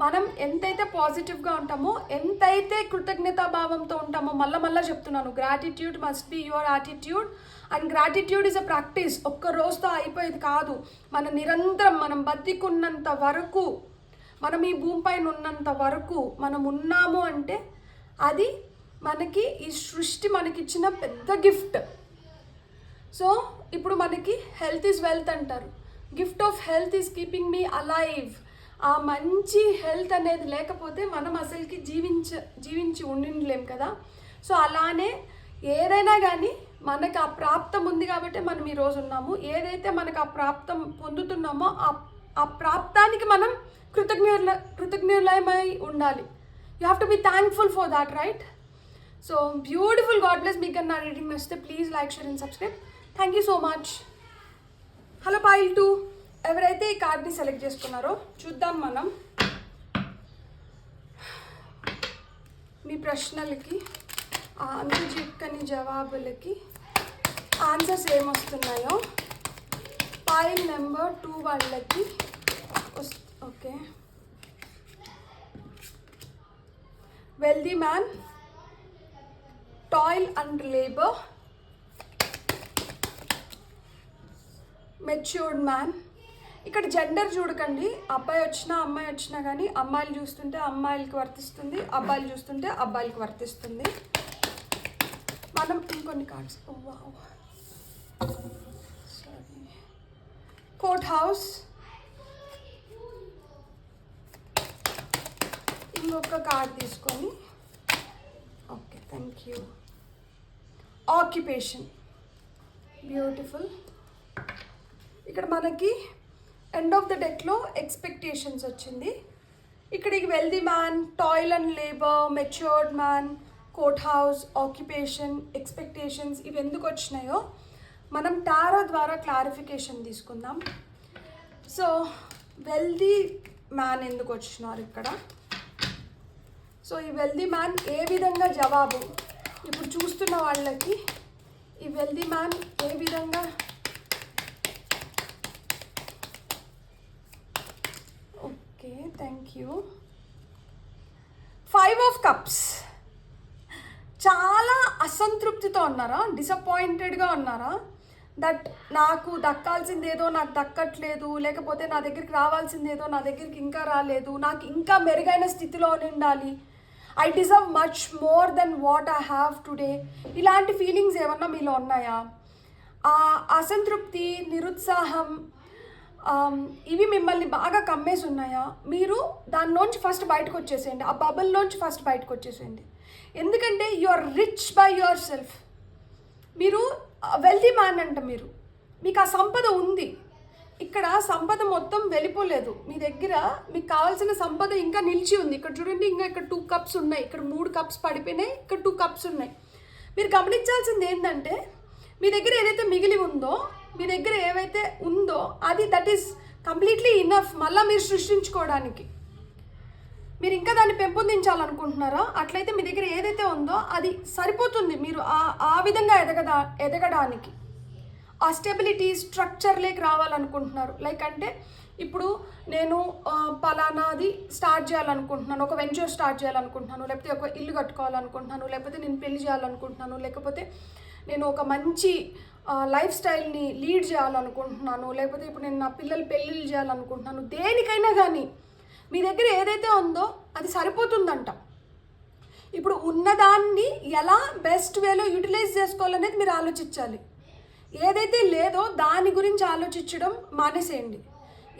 మనం ఎంతైతే పాజిటివ్గా ఉంటామో, ఎంతైతే కృతజ్ఞతాభావంతో ఉంటామో, మళ్ళీ చెప్తున్నాను, gratitude must be your attitude. And gratitude is a practice. ఒక్క రోజుతో అయిపోయేది కాదు. నిరంతరం మనం బతికున్నంత వరకు, మనం ఈ భూమిపైన ఉన్నంత వరకు మనం ఉన్నాము అంటే అది మనకి ఈ సృష్టి మనకిచ్చిన పెద్ద గిఫ్ట్. సో ఇప్పుడు మనకి హెల్త్ ఈజ్ వెల్త్ అంటారు. Gift of health is keeping me alive. ఆ మంచి హెల్త్ అనేది లేకపోతే మనం అసలుకి జీవించి ఉండిలేం కదా. సో అలానే ఏదైనా కానీ మనకు ఆ ప్రాప్తం ఉంది కాబట్టి మనం ఈరోజు ఉన్నాము. ఏదైతే మనకు ఆ ప్రాప్తం పొందుతున్నామో ఆ ప్రాప్తానికి మనం కృతజ్ఞులమై ఉండాలి. You have to be thankful for that, right? So beautiful. God bless. మీకు నా రీడింగ్ నచ్చితే please like, share and subscribe. Thank you so much. Hello foil 2, ఎవరైతే ఈ కార్డ్ని సెలెక్ట్ చేసుకున్నారో చూద్దాం మనం మీ ప్రశ్నలకి, చిక్కని జవాబులకి ఆన్సర్స్ ఏమొస్తున్నాయో. పాయిల్ నెంబర్ 2 వాళ్ళకి okay. Wealthy man, toil and labour, matured man. ఇక్కడ జెండర్ చూడకండి, అబ్బాయి వచ్చినా అమ్మాయి వచ్చినా కానీ అమ్మాయిలు చూస్తుంటే అమ్మాయిలకి వర్తిస్తుంది, అబ్బాయిలు చూస్తుంటే అబ్బాయిలకి వర్తిస్తుంది. మనం ఇంకొన్ని కార్డ్స్, సారీ, కోర్ట్ హౌస్, ఇంకొక కార్డ్ తీసుకొని, okay thank you, occupation. Beautiful. ఇక్కడ మనకి ఎండ్ ఆఫ్ ద డెక్లో ఎక్స్పెక్టేషన్స్ వచ్చింది. ఇక్కడికి wealthy man, toil and labour, matured man, court house, occupation, expectations ఇవి ఎందుకు వచ్చినాయో మనం టారో ద్వారా క్లారిఫికేషన్ తీసుకుందాం. సో వెల్దీ మ్యాన్ ఎందుకు వచ్చినారు ఇక్కడ? సో ఈ వెల్దీ మ్యాన్ ఏ విధంగా జవాబు, ఇప్పుడు చూస్తున్న వాళ్ళకి ఈ వెల్దీ మ్యాన్ ఏ విధంగా, okay thank you. 5 of cups. చాలా అసంతృప్తితో ఉన్నారా, డిసప్పాయింటెడ్గా ఉన్నారా? దట్ నాకు దక్కాల్సిందేదో నాకు దక్కట్లేదు, లేకపోతే నా దగ్గరికి రావాల్సిందేదో నా దగ్గరికి ఇంకా రాలేదు, నాకు ఇంకా మెరుగైన స్థితిలో ఉండాలి, I deserve much more than what I have today. ఇలాంటి ఫీలింగ్స్ ఏమన్నా మీలో ఉన్నాయా? అసంతృప్తి, నిరుత్సాహం ఇవి మిమ్మల్ని బాగా కమ్మేసి ఉన్నాయా? మీరు దానిలోంచి ఫస్ట్ బయటకు వచ్చేసేయండి, ఆ బబుల్లోంచి ఫస్ట్ బయటకు వచ్చేసేయండి. ఎందుకంటే you are rich by yourself. మీరు వెల్తీ మ్యాన్ అంట, మీకు ఆ సంపద ఉంది. ఇక్కడ సంపద మొత్తం వెళ్ళిపోలేదు మీ దగ్గర, మీకు కావాల్సిన సంపద ఇంకా నిలిచి ఉంది. ఇక్కడ చూడండి, ఇంకా ఇక్కడ 2 కప్స్ ఉన్నాయి, ఇక్కడ 3 కప్స్ పడిపోయినాయి, ఇక్కడ 2 కప్స్ ఉన్నాయి. మీరు గమనించాల్సింది ఏంటంటే, మీ దగ్గర ఏదైతే మిగిలి ఉందో, మీ దగ్గర ఏవైతే ఉందో అది దట్ ఈస్ కంప్లీట్లీ ఇనఫ్ మళ్ళీ మీరు సృష్టించుకోవడానికి. మీరు ఇంకా దాన్ని పెంపొందించాలనుకుంటున్నారా? అట్లయితే మీ దగ్గర ఏదైతే ఉందో అది సరిపోతుంది మీరు ఆ విధంగా ఎదగడానికి. ఆ స్టెబిలిటీ స్ట్రక్చర్లోకి రావాలనుకుంటున్నారు. లైక్ అంటే ఇప్పుడు నేను పలానాది స్టార్ట్ చేయాలనుకుంటున్నాను, ఒక వెంచర్ స్టార్ట్ చేయాలనుకుంటున్నాను, లేకపోతే ఒక ఇల్లు కట్టుకోవాలనుకుంటున్నాను, లేకపోతే నేను పెళ్లి చేయాలనుకుంటున్నాను, లేకపోతే నేను ఒక మంచి లైఫ్ స్టైల్ని లీడ్ చేయాలనుకుంటున్నాను, లేకపోతే ఇప్పుడు నేను నా పిల్లలు పెళ్ళిళ్ళు చేయాలనుకుంటున్నాను. దేనికైనా కానీ మీ దగ్గర ఏదైతే ఉందో అది సరిపోతుందంట. ఇప్పుడు ఉన్నదాన్ని ఎలా బెస్ట్ వేలో యూటిలైజ్ చేసుకోవాలనేది మీరు ఆలోచించాలి. ఏదైతే లేదో దాని గురించి ఆలోచించడం మానేసేయండి.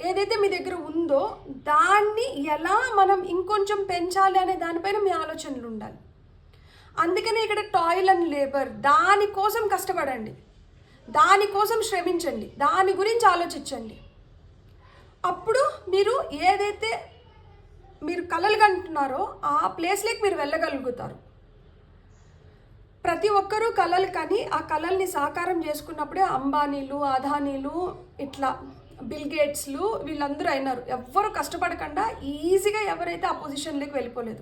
ఏదైతే మీ దగ్గర ఉందో దాన్ని ఎలా మనం ఇంకొంచెం పెంచాలి అనే దానిపైన మీ ఆలోచనలు ఉండాలి. అందుకనే ఇక్కడ టాయిల్ అండ్ లేబర్, దానికోసం కష్టపడండి, దానికోసం శ్రమించండి, దాని గురించి ఆలోచించండి. అప్పుడు మీరు ఏదైతే మీరు కలలు కంటున్నారో ఆ ప్లేస్లోకి మీరు వెళ్ళగలుగుతారు. ప్రతి ఒక్కరూ కలలు కానీ ఆ కలల్ని సాకారం చేసుకున్నప్పుడే అంబానీలు, అదానీలు, ఇట్లా బిల్ గేట్స్లు వీళ్ళందరూ అయినారు. ఎవ్వరు కష్టపడకుండా ఈజీగా ఎవరైతే ఆ పొజిషన్లోకి వెళ్ళిపోలేదు.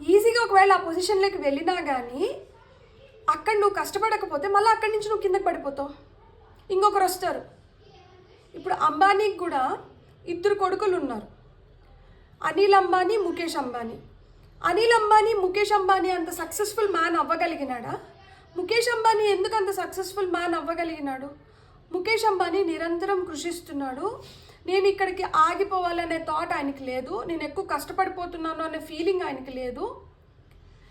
ఈజీగా ఒకవేళ ఆ పొజిషన్లోకి వెళ్ళినా కానీ అక్కడ నువ్వు కష్టపడకపోతే మళ్ళీ అక్కడి నుంచి నువ్వు కిందకి పడిపోతావు, ఇంకొకరు వస్తారు. ఇప్పుడు అంబానీకి కూడా 2 కొడుకులు ఉన్నారు, అనిల్ అంబానీ, ముఖేష్ అంబానీ. అనిల్ అంబానీ, ముఖేష్ అంబానీ అంత సక్సెస్ఫుల్ మ్యాన్ అవ్వగలిగినాడా? ముఖేష్ అంబానీ ఎందుకు అంత సక్సెస్ఫుల్ మ్యాన్ అవ్వగలిగినాడు? ముఖేష్ అంబానీ నిరంతరం కృషిస్తున్నాడు. నేను ఇక్కడికి ఆగిపోవాలనే థాట్ ఆయనకి లేదు, నేను ఎక్కువ కష్టపడిపోతున్నాను అనే ఫీలింగ్ ఆయనకి లేదు.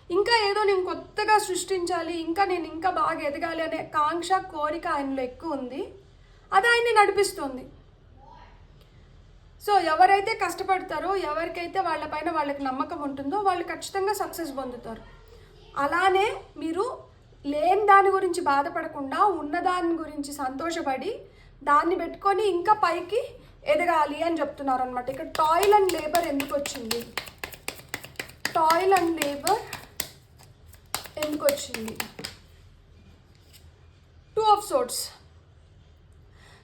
ఇంకా ఏదో నేను కొత్తగా సృష్టించాలి, నేను ఇంకా బాగా ఎదగాలి అనే కాంక్ష, కోరిక ఆయనలో ఎక్కువ ఉంది. అది ఆయన్ని నడిపిస్తుంది. సో ఎవరైతే కష్టపడతారో, ఎవరికైతే వాళ్ళపైన వాళ్ళకి నమ్మకం ఉంటుందో వాళ్ళు ఖచ్చితంగా సక్సెస్ పొందుతారు. అలానే మీరు లేని దాని గురించి బాధపడకుండా ఉన్నదాని గురించి సంతోషపడి దాన్ని పెట్టుకొని ఇంకా పైకి ఎదగాలి అని చెప్తున్నారు అనమాట. ఇక్కడ టాయిల్ అండ్ లేబర్ ఎందుకు వచ్చింది? టాయిల్ అండ్ లేబర్ ఎందుకు వచ్చింది? 2 ఆఫ్ సోర్ట్స్.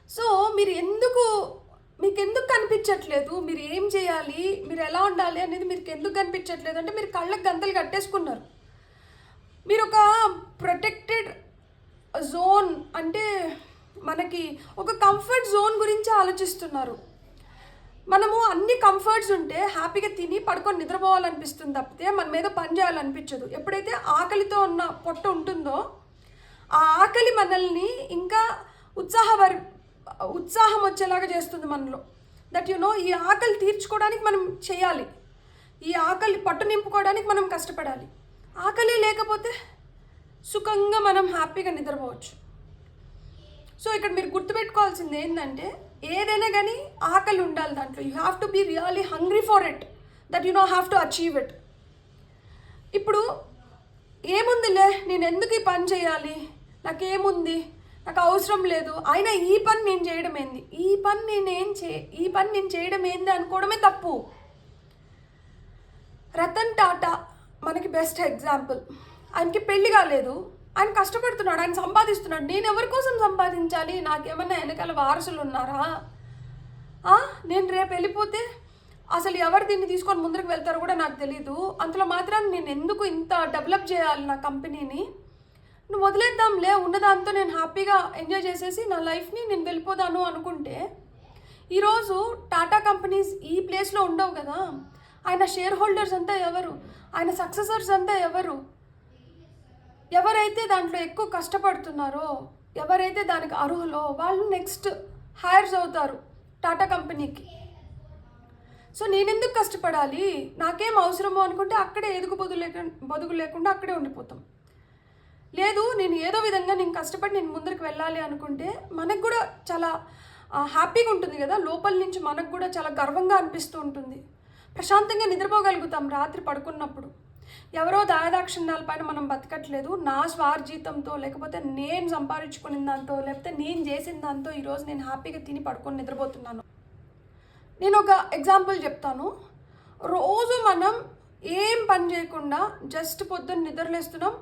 సో మీకు ఎందుకు కనిపించట్లేదు, మీరు ఏం చేయాలి, మీరు ఎలా ఉండాలి అనేది మీకు ఎందుకు కనిపించట్లేదు అంటే మీరు కళ్ళకు గంతలు కట్టేసుకున్నారు. మీరు ఒక ప్రొటెక్టెడ్ జోన్, అంటే మనకి ఒక కంఫర్ట్ జోన్ గురించి ఆలోచిస్తున్నారు. మనము అన్ని కంఫర్ట్స్ ఉంటే హ్యాపీగా తిని పడుకొని నిద్రపోవాలనిపిస్తుంది తప్పితే మన మీద పని చేయాలనిపించదు. ఎప్పుడైతే ఆకలితో ఉన్న పొట్ట ఉంటుందో ఆ ఆకలి మనల్ని ఇంకా ఉత్సాహం వచ్చేలాగా చేస్తుంది మనలో. దట్ ఈ ఆకలి తీర్చుకోవడానికి మనం చేయాలి, ఈ ఆకలి పట్టు నింపుకోవడానికి మనం కష్టపడాలి. ఆకలి లేకపోతే సుఖంగా మనం హ్యాపీగా నిద్రపోవచ్చు. సో ఇక్కడ మీరు గుర్తుపెట్టుకోవాల్సింది ఏంటంటే ఏదైనా కానీ ఆకలి ఉండాలి దాంట్లో. You have to be really hungry for it, that have to achieve it. ఇప్పుడు ఏముందిలే, నేను ఎందుకు ఈ పని చేయాలి, నాకేముంది, నాకు అవసరం లేదు, అయినా ఈ పని నేను చేయడం ఏంది, ఈ పని నేను చేయడం ఏంది అనుకోవడమే తప్పు. రతన్ టాటా మనకి బెస్ట్ ఎగ్జాంపుల్. ఆయనకి పెళ్లి కాలేదు, ఆయన కష్టపడుతున్నాడు, ఆయన సంపాదిస్తున్నాడు. నేను ఎవరి కోసం సంపాదించాలి, నాకేమన్నా వెనకాల వారసులు ఉన్నారా? నేను రేపు వెళ్ళిపోతే అసలు ఎవరు దీన్ని తీసుకొని ముందుకు వెళ్తారో కూడా నాకు తెలీదు. అంతలో మాత్రం నేను ఎందుకు ఇంత డెవలప్ చేయాలి నా కంపెనీని? నువ్వు వదిలేద్దాంలే, ఉన్నదాంతో నేను హ్యాపీగా ఎంజాయ్ చేసేసి నా లైఫ్ని నేను వెళ్ళిపోదాను అనుకుంటే ఈరోజు టాటా కంపెనీస్ ఈ ప్లేస్లో ఉండవు కదా. ఆయన షేర్ హోల్డర్స్ అంతా ఎవరు, ఆయన సక్సెసర్స్ అంతా ఎవరు? ఎవరైతే దాంట్లో ఎక్కువ కష్టపడుతున్నారో, ఎవరైతే దానికి అర్హులో వాళ్ళు నెక్స్ట్ హైర్స్ అవుతారు టాటా కంపెనీకి. సో నేనెందుకు కష్టపడాలి, నాకేం అవసరమో అనుకుంటే అక్కడే బొదుగు లేకుండా అక్కడే ఉండిపోతాం. లేదు, నేను ఏదో విధంగా నేను కష్టపడి నేను ముందరికి వెళ్ళాలి అనుకుంటే మనకు కూడా చాలా హ్యాపీగా ఉంటుంది కదా, లోపల నుంచి మనకు కూడా చాలా గర్వంగా అనిపిస్తూ ఉంటుంది. ప్రశాంతంగా నిద్రపోగలుగుతాం రాత్రి పడుకున్నప్పుడు. ఎవరో దాయదాక్షిణ్యాల పైన మనం బతకట్లేదు. నా స్వార్జితంతో, లేకపోతే నేను సంపాదించుకున్న దాంతో, లేకపోతే నేను చేసిన దాంతో ఈరోజు నేను హ్యాపీగా తిని పడుకొని నిద్రపోతున్నాను. నేను ఒక ఎగ్జాంపుల్ చెప్తాను. రోజు మనం ఏం పని చేయకుండా జస్ట్ పొద్దున్న నిద్రలేస్తున్నాం,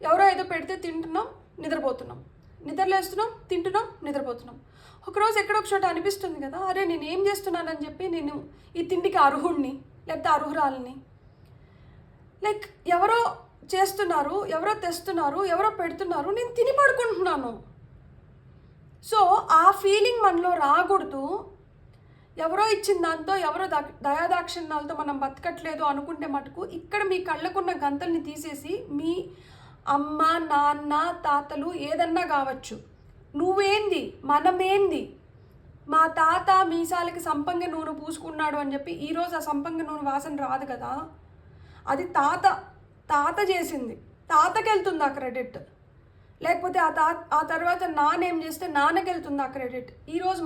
ఎవరో ఏదో పెడితే తింటున్నాం, నిద్రపోతున్నాం. నిద్రలేస్తున్నాం, తింటున్నాం, నిద్రపోతున్నాం. ఒకరోజు ఎక్కడో ఒక చోట అనిపిస్తుంది కదా, అరే నేను ఏం చేస్తున్నానని చెప్పి నేను ఈ తిండికి అర్హుడిని లేకపోతే అర్హురాలని. లైక్ ఎవరో చేస్తున్నారు, ఎవరో తెస్తున్నారు, ఎవరో పెడుతున్నారు, నేను తిని పడుకుంటున్నాను. సో ఆ ఫీలింగ్ మనలో రాకూడదు. ఎవరో ఇచ్చిన దాంతో, ఎవరో దయాదాక్షిణ్యాలతో మనం బతకట్లేదు అనుకుంటే మటుకు ఇక్కడ మీ కళ్ళకున్న గంతల్ని తీసేసి మీ అమ్మ, నాన్న, తాతలు ఏదన్నా కావచ్చు, నువ్వేంది, మనమేంది, మా తాత మీసాలకి సంపంగి నూనె పూసుకున్నాడు అని చెప్పి ఈరోజు ఆ సంపంగి నూనె వాసన రాదు కదా. అది తాత చేసింది, తాతకి వెళ్తుంది ఆ క్రెడిట్. లేకపోతే ఆ తర్వాత నాన్నేం చేస్తే నాన్నకి వెళ్తుంది ఆ క్రెడిట్. ఈరోజు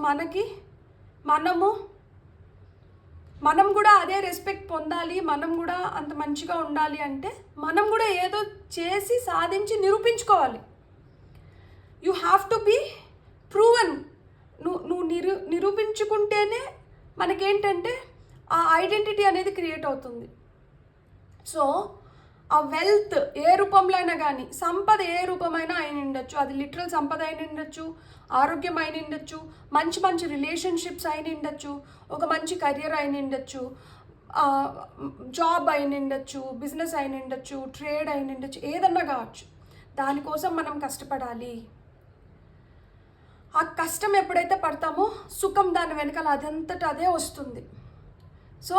మనం కూడా అదే రెస్పెక్ట్ పొందాలి, మనం కూడా అంత మంచిగా ఉండాలి అంటే మనం కూడా ఏదో చేసి సాధించి నిరూపించుకోవాలి. You have to be proven. నువ్వు నిరూపించుకుంటేనే మనకేంటంటే ఆ ఐడెంటిటీ అనేది క్రియేట్ అవుతుంది. సో ఆ వెల్త్ ఏ రూపంలో అయినా కానీ, సంపద ఏ రూపమైనా అయిన ఉండొచ్చు, అది లిటరల్ సంపద అయిన ఉండొచ్చు, ఆరోగ్యం అయిన ఉండొచ్చు, మంచి రిలేషన్షిప్స్ అయిన ఉండొచ్చు, ఒక మంచి కెరియర్ అయిన ఉండొచ్చు, జాబ్ అయిన ఉండొచ్చు, బిజినెస్ అయిన ఉండొచ్చు, ట్రేడ్ అయిన ఉండొచ్చు, ఏదన్నా కావచ్చు. దానికోసం మనం కష్టపడాలి. ఆ కష్టం ఎప్పుడైతే పడతామో సుఖం దాని వెనకాల అదంతటా అదే వస్తుంది. సో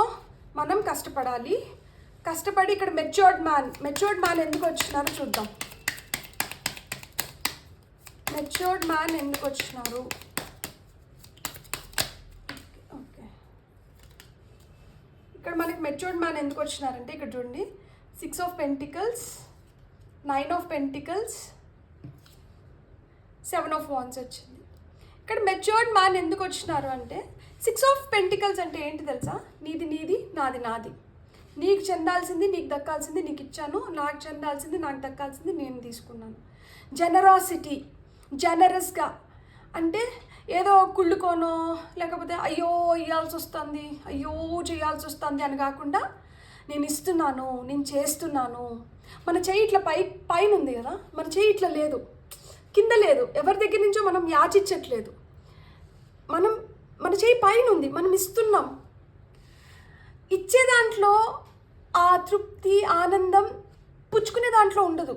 మనం కష్టపడాలి. కష్టపడి ఇక్కడ మెచ్యూర్డ్ మ్యాన్ ఎందుకు వచ్చినారో చూద్దాం. మెచ్యూర్డ్ మ్యాన్ ఎందుకు వచ్చినారు? ఓకే, ఇక్కడ మనకి మెచ్యూర్డ్ మ్యాన్ ఎందుకు వచ్చినారంటే ఇక్కడ చూడండి, 6 of Pentacles, 9 of Pentacles, 7 of Wands వచ్చింది. ఇక్కడ మెచ్యూర్డ్ మ్యాన్ ఎందుకు వచ్చినారు అంటే 6 of Pentacles అంటే ఏంటి తెలుసా? నీది, నాది. నీకు చెందాల్సింది నీకు దక్కాల్సింది నీకు ఇచ్చాను, నాకు చెందాల్సింది నాకు దక్కాల్సింది నేను తీసుకున్నాను. జనరాసిటీ, జనరస్గా అంటే ఏదో కుళ్ళుకోనో లేకపోతే అయ్యో ఇవ్వాల్సి వస్తుంది, అయ్యో చేయాల్సి వస్తుంది అని కాకుండా నేను ఇస్తున్నాను, నేను చేస్తున్నాను. మన చెయ్యి ఇట్లా పైన ఉంది కదా, మన చెయ్యి ఇట్లా లేదు, కింద లేదు, ఎవరి దగ్గర నుంచో మనం యాచించట్లేదు. మన చెయ్యి పైన ఉంది, మనం ఇస్తున్నాం. ఇచ్చే దాంట్లో ఆ తృప్తి, ఆనందం పుచ్చుకునే దాంట్లో ఉండదు.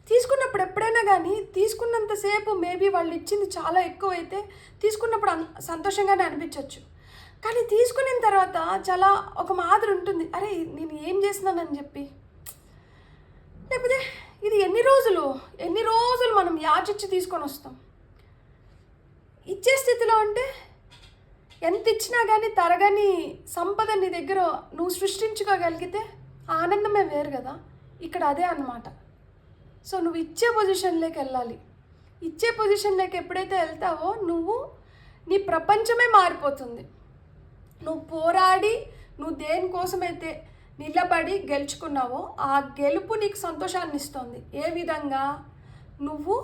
తీసుకున్నప్పుడు ఎప్పుడైనా కానీ తీసుకున్నంతసేపు మేబీ వాళ్ళు ఇచ్చింది చాలా ఎక్కువైతే తీసుకున్నప్పుడు సంతోషంగానే అనిపించవచ్చు. కానీ తీసుకున్న తర్వాత చాలా ఒక మాదిరి ఉంటుంది, అరే నేను ఏం చేసినానని చెప్పి. లేకపోతే ఇది ఎన్ని రోజులు మనం యాచిచ్చి తీసుకొని వస్తాం. ఇచ్చే స్థితిలో అంటే ఎంత ఇచ్చినా కానీ తరగని సంపద నీ దగ్గర నువ్వు సృష్టించుకోగలిగితే ఆనందమే వేరు కదా. ఇక్కడ అదే అన్నమాట. సో నువ్వు ఇచ్చే పొజిషన్లోకి వెళ్ళాలి. ఇచ్చే పొజిషన్లోకి ఎప్పుడైతే వెళ్తావో నీ ప్రపంచమే మారిపోతుంది. నువ్వు పోరాడి నువ్వు దేనికోసమైతే నిలబడి గెలుచుకున్నావో ఆ గెలుపు నీకు సంతోషాన్ని ఇస్తుంది. ఏ విధంగా? నువ్వు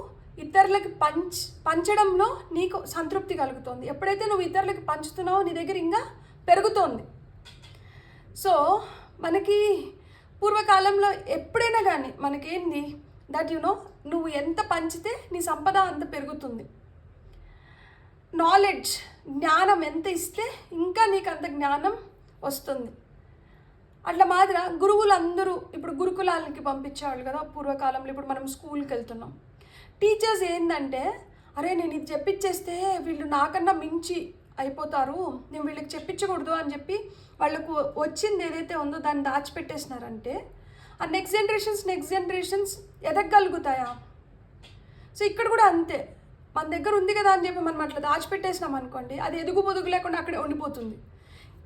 ఇతరులకి పంచడంలో నీకు సంతృప్తి కలుగుతుంది. ఎప్పుడైతే నువ్వు ఇతరులకి పంచుతున్నావో నీ దగ్గర ఇంకా పెరుగుతోంది. సో మనకి పూర్వకాలంలో ఎప్పుడైనా కానీ మనకేంది దట్ నువ్వు ఎంత పంచితే నీ సంపద అంత పెరుగుతుంది. నాలెడ్జ్, జ్ఞానం ఎంత ఇస్తే ఇంకా నీకు అంత జ్ఞానం వస్తుంది. అట్లా మాదిర గురువులందరూ ఇప్పుడు గురుకులాలకి పంపించేవాళ్ళు కదా పూర్వకాలంలో. ఇప్పుడు మనం స్కూల్కి వెళ్తున్నాం. టీచర్స్ ఏంటంటే అరే నేను ఇది చెప్పించేస్తే వీళ్ళు నాకన్నా మించి అయిపోతారు, నేను వీళ్ళకి చెప్పించకూడదు అని చెప్పి వాళ్ళకు వచ్చింది ఏదైతే ఉందో దాన్ని దాచిపెట్టేసినారంటే ఆ నెక్స్ట్ జనరేషన్స్ ఎదగలుగుతాయా? సో ఇక్కడ కూడా అంతే. మన దగ్గర ఉంది కదా అని చెప్పి మనం అట్లా దాచిపెట్టేసినాం అనుకోండి, అది ఎదుగు పొదుగు లేకుండా అక్కడే ఉండిపోతుంది.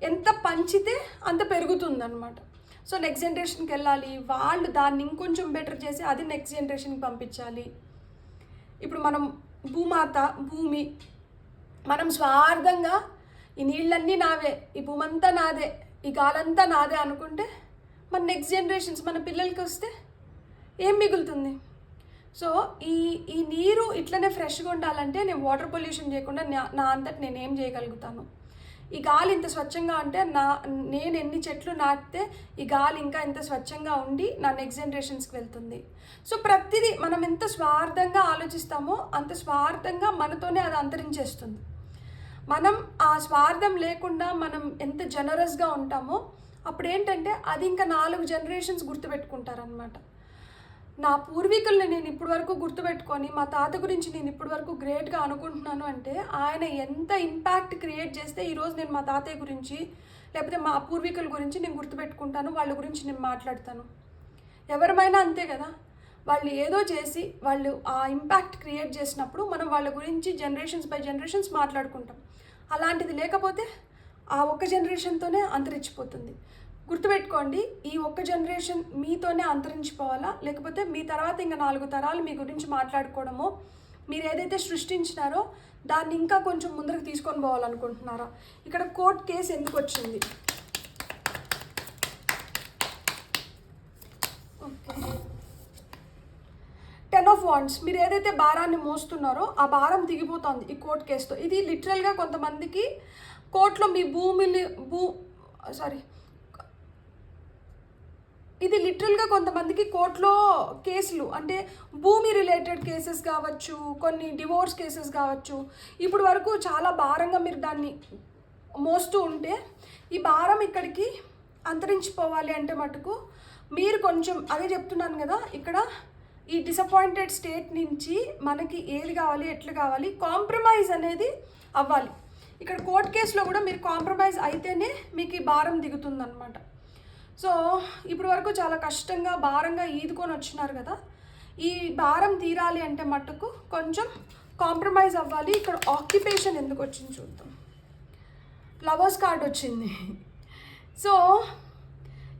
ఎంత పంచితే అంత పెరుగుతుంది అనమాట. సో నెక్స్ట్ జనరేషన్కి వెళ్ళాలి, వాళ్ళు దాన్ని ఇంకొంచెం బెటర్ చేసి అది నెక్స్ట్ జనరేషన్కి పంపించాలి. ఇప్పుడు మనం భూమి మనం స్వార్థంగా ఈ నీళ్ళన్నీ నావే, ఈ భూమి అంతా నాదే, ఈ గాలంతా నాదే అనుకుంటే మన నెక్స్ట్ జనరేషన్స్ మన పిల్లలకి వస్తే ఏం మిగులుతుంది? సో ఈ నీరు ఇట్లనే ఫ్రెష్గా ఉండాలంటే నేను వాటర్ పొల్యూషన్ చేయకుండా నా అంతటి నేనేం చేయగలుగుతాను? ఈ గాలి ఇంత స్వచ్ఛంగా అంటే నేను ఎన్ని చెట్లు నాటితే ఈ గాలి ఇంకా ఇంత స్వచ్ఛంగా ఉండి నా నెక్స్ట్ జనరేషన్స్కి వెళ్తుంది. సో ప్రతిదీ మనం ఎంత స్వార్థంగా ఆలోచిస్తామో అంత స్వార్థంగా మనతోనే అది అంతరించేస్తుంది. మనం ఆ స్వార్థం లేకుండా మనం ఎంత జనరస్గా ఉంటామో అప్పుడు ఏంటంటే అది ఇంకా 4 జనరేషన్స్ గుర్తుపెట్టుకుంటారనమాట. నా పూర్వీకుల్ని నేను ఇప్పటి వరకు గుర్తుపెట్టుకొని మా తాత గురించి నేను ఇప్పటి వరకు గ్రేట్గా అనుకుంటున్నాను అంటే ఆయన ఎంత ఇంపాక్ట్ క్రియేట్ చేస్తే ఈరోజు నేను మా తాతయ్య గురించి లేకపోతే మా పూర్వీకుల గురించి నేను గుర్తుపెట్టుకుంటాను, వాళ్ళ గురించి నేను మాట్లాడతాను. ఎవరమైనా అంతే కదా, వాళ్ళు ఏదో చేసి వాళ్ళు ఆ ఇంపాక్ట్ క్రియేట్ చేసినప్పుడు మనం వాళ్ళ గురించి జనరేషన్స్ బై జనరేషన్స్ మాట్లాడుకుంటాం. అలాంటిది లేకపోతే ఆ ఒక్క జనరేషన్తోనే అంతరించిపోతుంది. గుర్తుపెట్టుకోండి, ఈ ఒక్క జనరేషన్ మీతోనే అంతరించిపోవాలా, లేకపోతే మీ తర్వాత ఇంకా 4 తరాలు మీ గురించి మాట్లాడుకోవడమో, మీరు ఏదైతే సృష్టించినారో దాన్ని ఇంకా కొంచెం ముందరకు తీసుకొని పోవాలనుకుంటున్నారా? ఇక్కడ కోర్ట్ కేసు ఎందుకు వచ్చింది? Okay, 10 of wands. మీరు ఏదైతే భారాన్ని మోస్తున్నారో ఆ భారం దిగిపోతుంది ఈ కోర్ట్ కేసుతో. ఇది లిటరల్గా కొంతమందికి కోర్టులో మీ ఇది లిటరల్గా కొంతమందికి కోర్టులో కేసులు అంటే భూమి రిలేటెడ్ కేసెస్ కావచ్చు, కొన్ని డివోర్స్ కేసెస్ కావచ్చు. ఇప్పుడు వరకు చాలా భారంగా మీరు దాన్ని మోస్తూ ఉంటే ఈ భారం ఇక్కడికి అంతరించిపోవాలి అంటే మటుకు మీరు కొంచెం అదే చెప్తున్నాను కదా, ఇక్కడ ఈ డిసప్పాయింటెడ్ స్టేట్ నుంచి మనకి ఏది కావాలి, ఎట్లా కావాలి, కాంప్రమైజ్ అనేది అవ్వాలి. ఇక్కడ కోర్ట్ కేసులో కూడా మీరు కాంప్రమైజ్ అయితేనే మీకు ఈ భారం దిగుతుందన్నమాట. సో ఇప్పుడు వరకు చాలా కష్టంగా భారంగా ఈదుకొని వచ్చినారు కదా, ఈ భారం తీరాలి అంటే మట్టుకు కొంచెం కాంప్రమైజ్ అవ్వాలి. ఇక్కడ ఆక్యుపేషన్ ఎందుకు వచ్చింది చూద్దాం. లవర్స్ కార్డ్ వచ్చింది. సో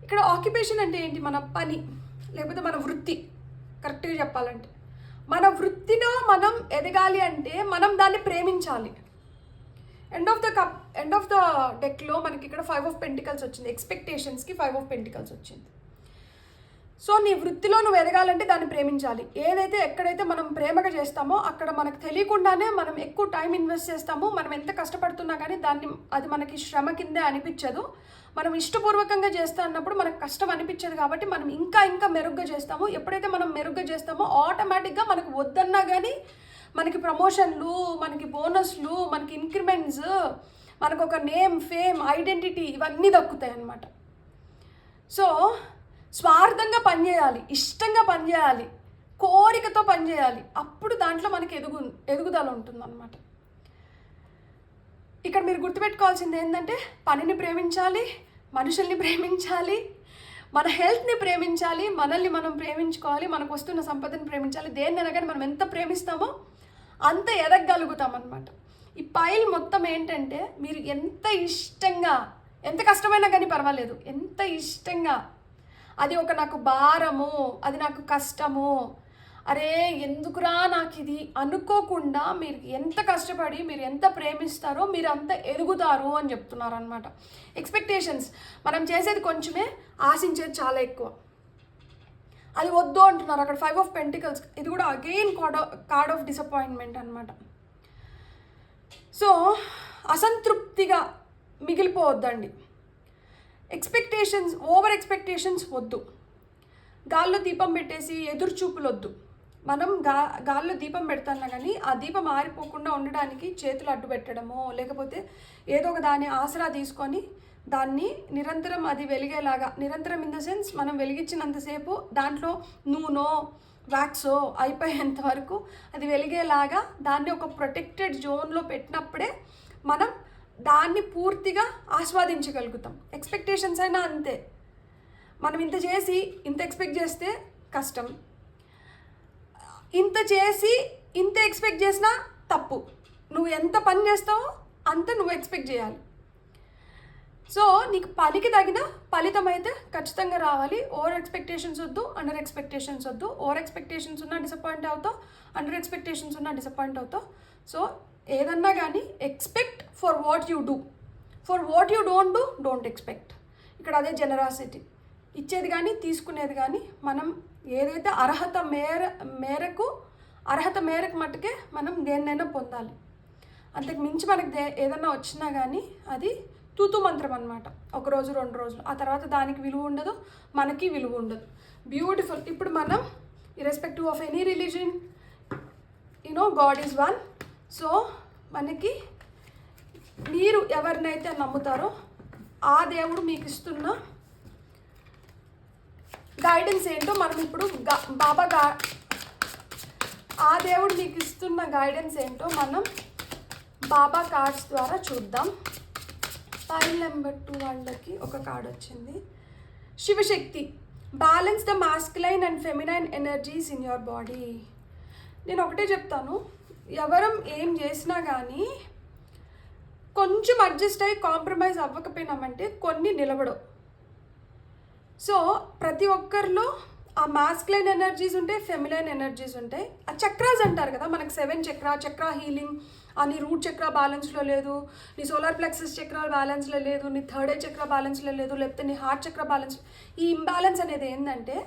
ఇక్కడ ఆక్యుపేషన్ అంటే ఏంటి? మన పని లేకపోతే మన వృత్తి. కరెక్ట్గా చెప్పాలంటే మన వృత్తిలో మనం ఎదగాలి అంటే మనం దాన్ని ప్రేమించాలి. ఎండ్ ఆఫ్ ద డెక్లో మనకి ఇక్కడ 5 ఆఫ్ పెంటికల్స్ వచ్చింది. ఎక్స్పెక్టేషన్స్కి 5 ఆఫ్ పెంటికల్స్ వచ్చింది. సో నీ వృత్తిలో నువ్వు ఎదగాలంటే దాన్ని ప్రేమించాలి. ఎక్కడైతే మనం ప్రేమగా చేస్తామో అక్కడ మనకు తెలియకుండానే మనం ఎక్కువ టైం ఇన్వెస్ట్ చేస్తాము. మనం ఎంత కష్టపడుతున్నా కానీ అది మనకి శ్రమ కిందే అనిపించదు. మనం ఇష్టపూర్వకంగా చేస్తా అన్నప్పుడు మనకు కష్టం అనిపించదు కాబట్టి మనం ఇంకా మెరుగ్గా చేస్తాము. ఎప్పుడైతే మనం మెరుగ్గా చేస్తామో ఆటోమేటిక్గా మనకు వద్దన్నా కానీ మనకి ప్రమోషన్లు, మనకి బోనస్లు, మనకి ఇంక్రిమెంట్స్, మనకు ఒక నేమ్, ఫేమ్, ఐడెంటిటీ ఇవన్నీ దక్కుతాయి అన్నమాట. సో స్వార్థంగా పనిచేయాలి, ఇష్టంగా పనిచేయాలి, కోరికతో పనిచేయాలి. అప్పుడు దాంట్లో మనకి ఎదుగుదల ఉంటుందన్నమాట. ఇక్కడ మీరు గుర్తుపెట్టుకోవాల్సింది ఏంటంటే పనిని ప్రేమించాలి, మనుషుల్ని ప్రేమించాలి, మన హెల్త్ని ప్రేమించాలి, మనల్ని మనం ప్రేమించుకోవాలి, మనకు వస్తున్న సంపదను ప్రేమించాలి. దేన్నైనా కానీ మనం ఎంత ప్రేమిస్తామో అంత ఎదగలుగుతాం అన్నమాట. ఈ పైల్ మొత్తం ఏంటంటే మీరు ఎంత ఇష్టంగా, ఎంత కష్టమైనా కానీ పర్వాలేదు, ఎంత ఇష్టంగా, అది ఒక నాకు భారము, అది నాకు కష్టము, అరే ఎందుకురా నాకు ఇది అనుకోకుండా మీరు ఎంత కష్టపడి మీరు ఎంత ప్రేమిస్తారో మీరు అంత ఎదుగుతారు అని చెప్తున్నారు అనమాట. ఎక్స్పెక్టేషన్స్, మనం చేసేది కొంచెమే, ఆశించేది చాలా ఎక్కువ. అది వద్దు అంటున్నారు అక్కడ 5 ఆఫ్ పెంటికల్స్. ఇది కూడా అగైన్ కార్డ్ ఆఫ్ డిసప్పాయింట్మెంట్ అనమాట. సో అసంతృప్తిగా మిగిలిపోవద్దండి. ఓవర్ ఎక్స్పెక్టేషన్స్ వద్దు. గాల్లో దీపం పెట్టేసి ఎదురు చూపులు వద్దు. మనం గాల్లో దీపం పెడతాన్నా కానీ ఆ దీపం ఆరిపోకుండా ఉండడానికి చేతులు అడ్డు పెట్టడమో లేకపోతే ఏదో ఒక దాని ఆసరా తీసుకొని దాన్ని నిరంతరం అది వెలిగేలాగా, నిరంతరం ఇన్ ద సెన్స్ మనం వెలిగించినంతసేపు దాంట్లో నూనె వ్యాక్సో అయిపోయేంత వరకు అది వెలిగేలాగా దాన్ని ఒక ప్రొటెక్టెడ్ జోన్లో పెట్టినప్పుడే మనం దాన్ని పూర్తిగా ఆస్వాదించగలుగుతాం. ఎక్స్పెక్టేషన్స్ అయినా అంతే. మనం ఇంత చేసి ఇంత ఎక్స్పెక్ట్ చేస్తే కష్టం, ఇంత చేసి ఇంత ఎక్స్పెక్ట్ చేసినా తప్పు. నువ్వు ఎంత పని చేస్తావో అంత నువ్వు ఎక్స్పెక్ట్ చేయాలి. సో నీకు పనికి తగిన ఫలితం అయితే ఖచ్చితంగా రావాలి. ఓవర్ ఎక్స్పెక్టేషన్స్ వద్దు, అండర్ ఎక్స్పెక్టేషన్స్ వద్దు. ఓవర్ ఎక్స్పెక్టేషన్స్ ఉన్నా డిసప్పాయింట్ అవుతావు, అండర్ ఎక్స్పెక్టేషన్స్ ఉన్నా డిసప్పాయింట్ అవుతావు. సో ఏదన్నా కానీ expect for what you do, for what you don't expect. ఇక్కడ అదే జనరాసిటీ. ఇచ్చేది కానీ తీసుకునేది కానీ మనం ఏదైతే అర్హత మేరకు మట్టుకే మనం దేన్నైనా పొందాలి. అంతకు మించి మనకి ఏదన్నా వచ్చినా కానీ అది తూతు మంత్రం అనమాట. 1 రోజు 2 రోజులు, ఆ తర్వాత దానికి విలువ ఉండదు, మనకి విలువ ఉండదు. బ్యూటిఫుల్. ఇప్పుడు మనం irrespective of any religion God is one. So మనకి మీరు ఎవరినైతే నమ్ముతారో ఆ దేవుడు మీకు ఇస్తున్న గైడెన్స్ ఏంటో మనం ఇప్పుడు ఆ దేవుడు మీకు ఇస్తున్న గైడెన్స్ ఏంటో మనం బాబా కార్డ్స్ ద్వారా చూద్దాం. ఫైల్ నెంబర్ 2 వాళ్ళకి ఒక కార్డ్ వచ్చింది. Shivashakti, balance the masculine and feminine energies in your body. నేను ఒకటే చెప్తాను, ఎవరం ఏం చేసినా కానీ కొంచెం అడ్జస్ట్ అయ్యి కాంప్రమైజ్ అవ్వకపోయినామంటే కొన్ని నిలబడవు. సో ప్రతి ఒక్కరిలో ఆ మాస్కులైన్ ఎనర్జీస్ ఉంటాయి, ఫెమిలైన్ ఎనర్జీస్ ఉంటాయి. ఆ చక్రాస్ అంటారు కదా, మనకు 7 చక్ర హీలింగ్, నీ రూట్ చక్ర బ్యాలెన్స్లో లేదు, నీ సోలార్ ప్లెక్సస్ చక్ర బ్యాలెన్స్లో లేదు, నీ థర్డ్ ఐ చక్ర బ్యాలెన్స్లో లేదు, లేకపోతే నీ హార్ట్ చక్ర బ్యాలెన్స్. ఈ ఇంబ్యాలెన్స్ అనేది ఏంటంటే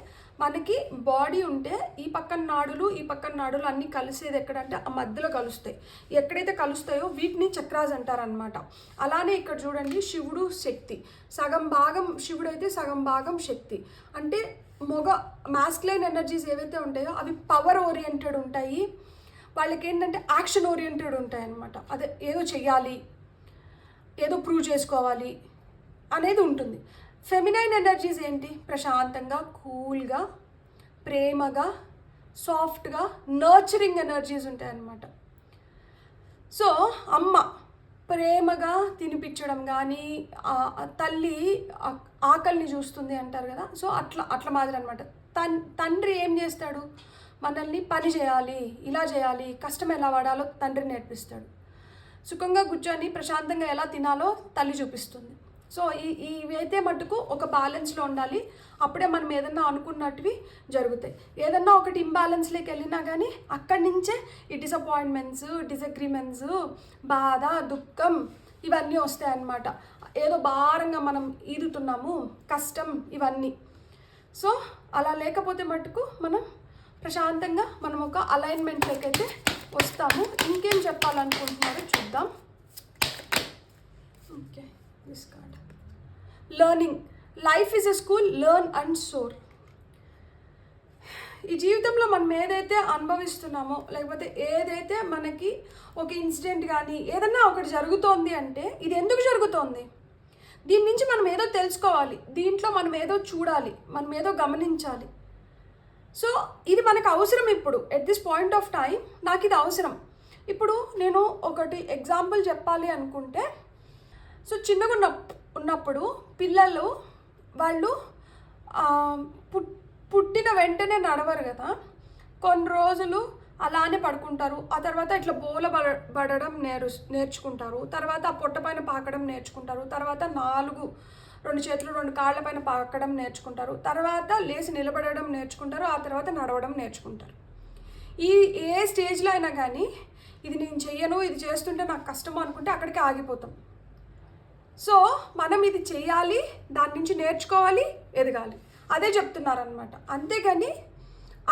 మనకి బాడీ ఉంటే ఈ పక్కన నాడులు అన్నీ కలిసేది ఎక్కడంటే ఆ మధ్యలో కలుస్తాయి. ఎక్కడైతే కలుస్తాయో వీటిని చక్రాస్ అంటారనమాట. అలానే ఇక్కడ చూడండి, శివుడు శక్తి, సగం భాగం శివుడు అయితే సగం భాగం శక్తి. అంటే మాస్కులైన్ ఎనర్జీస్ ఏవైతే ఉంటాయో అవి పవర్ ఓరియంటెడ్ ఉంటాయి, వాళ్ళకి ఏంటంటే యాక్షన్ ఓరియంటెడ్ ఉంటాయి అన్నమాట. అదే ఏదో చెయ్యాలి, ఏదో ప్రూవ్ చేసుకోవాలి అనేది ఉంటుంది. ఫెమినైన్ ఎనర్జీస్ ఏంటి? ప్రశాంతంగా, కూల్గా, ప్రేమగా, సాఫ్ట్గా, నర్చరింగ్ ఎనర్జీస్ ఉంటాయి అన్నమాట. సో అమ్మ ప్రేమగా తినిపించడం కానీ, తల్లి ఆకలిని చూస్తుంది అంటారు కదా, సో అట్లా మాదిరి అనమాట. తండ్రి ఏం చేస్తాడు? మనల్ని పని చేయాలి, ఇలా చేయాలి, కష్టం ఎలా వాడాలో తండ్రి నేర్పిస్తాడు. సుఖంగా కూర్చొని ప్రశాంతంగా ఎలా తినాలో తల్లి చూపిస్తుంది. సో ఇవైతే మటుకు ఒక బ్యాలెన్స్లో ఉండాలి. అప్పుడే మనం ఏదన్నా అనుకున్నట్టువి జరుగుతాయి. ఏదన్నా ఒకటి ఇంబ్యాలెన్స్లోకి వెళ్ళినా కానీ అక్కడి నుంచే ఈ డిసప్పాయింట్మెంట్స్, డిసగ్రిమెంట్స్, బాధ, దుఃఖం ఇవన్నీ వస్తాయి అన్నమాట. ఏదో భారంగా మనం ఈదుతున్నాము, కష్టం ఇవన్నీ. సో అలా లేకపోతే మటుకు మనం ప్రశాంతంగా మనం ఒక అలైన్మెంట్లోకి అయితే వస్తాము. ఇంకేం చెప్పాలనుకుంటున్నారో చూద్దాం. Okay, this card. Learning, life is a school, learn and soar. ఈ జీవితంలో మనం ఏదైతే అనుభవిస్తున్నామో, లేకపోతే ఏదైతే మనకి ఒక ఇన్సిడెంట్ కానీ ఏదన్నా ఒకటి జరుగుతోంది అంటే ఇది ఎందుకు జరుగుతోంది, దీని నుంచి మనం ఏదో తెలుసుకోవాలి, దీంట్లో మనం ఏదో చూడాలి, మనం ఏదో గమనించాలి. సో ఇది మనకు అవసరం. ఇప్పుడు at this point of time నాకు ఇది అవసరం. ఇప్పుడు నేను ఒకటి ఎగ్జాంపుల్ చెప్పాలి అనుకుంటే, సో చిన్నగా ఉన్నప్పుడు పిల్లలు వాళ్ళు పుట్టిన వెంటనే నడవరు కదా, కొన్ని రోజులు అలానే పడుకుంటారు. ఆ తర్వాత ఇట్లా బోలబడడం నేర్చుకుంటారు. తర్వాత ఆ పొట్ట పైన పాకడం నేర్చుకుంటారు. తర్వాత 2 చేతులు 2 కాళ్ళ పైన పాకడం నేర్చుకుంటారు. తర్వాత లేచి నిలబడడం నేర్చుకుంటారు. ఆ తర్వాత నడవడం నేర్చుకుంటారు. ఏ స్టేజ్లో అయినా కానీ ఇది నేను చెయ్యను, ఇది చేస్తుంటే నాకు కష్టం అనుకుంటే అక్కడికి ఆగిపోతాం. సో మనం ఇది చేయాలి, దాని నుంచి నేర్చుకోవాలి, ఎదగాలి, అదే చెప్తున్నారనమాట. అంతేగాని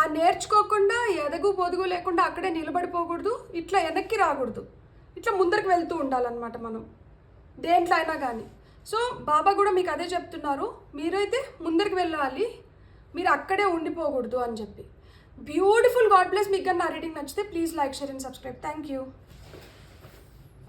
ఆ నేర్చుకోకుండా ఎదగు పొదుగు లేకుండా అక్కడే నిలబడిపోకూడదు, ఇట్లా వెనక్కి రాకూడదు, ఇట్లా ముందరికి వెళ్తూ ఉండాలన్నమాట మనం దేంట్లో అయినా కానీ. సో బాబా కూడా మీకు అదే చెప్తున్నారు, మీరైతే ముందరికి వెళ్ళాలి, మీరు అక్కడే ఉండిపోకూడదు అని చెప్పి. బ్యూటిఫుల్. God bless. మీకు నా రీడింగ్ నచ్చితే please like, share and subscribe. Thank you.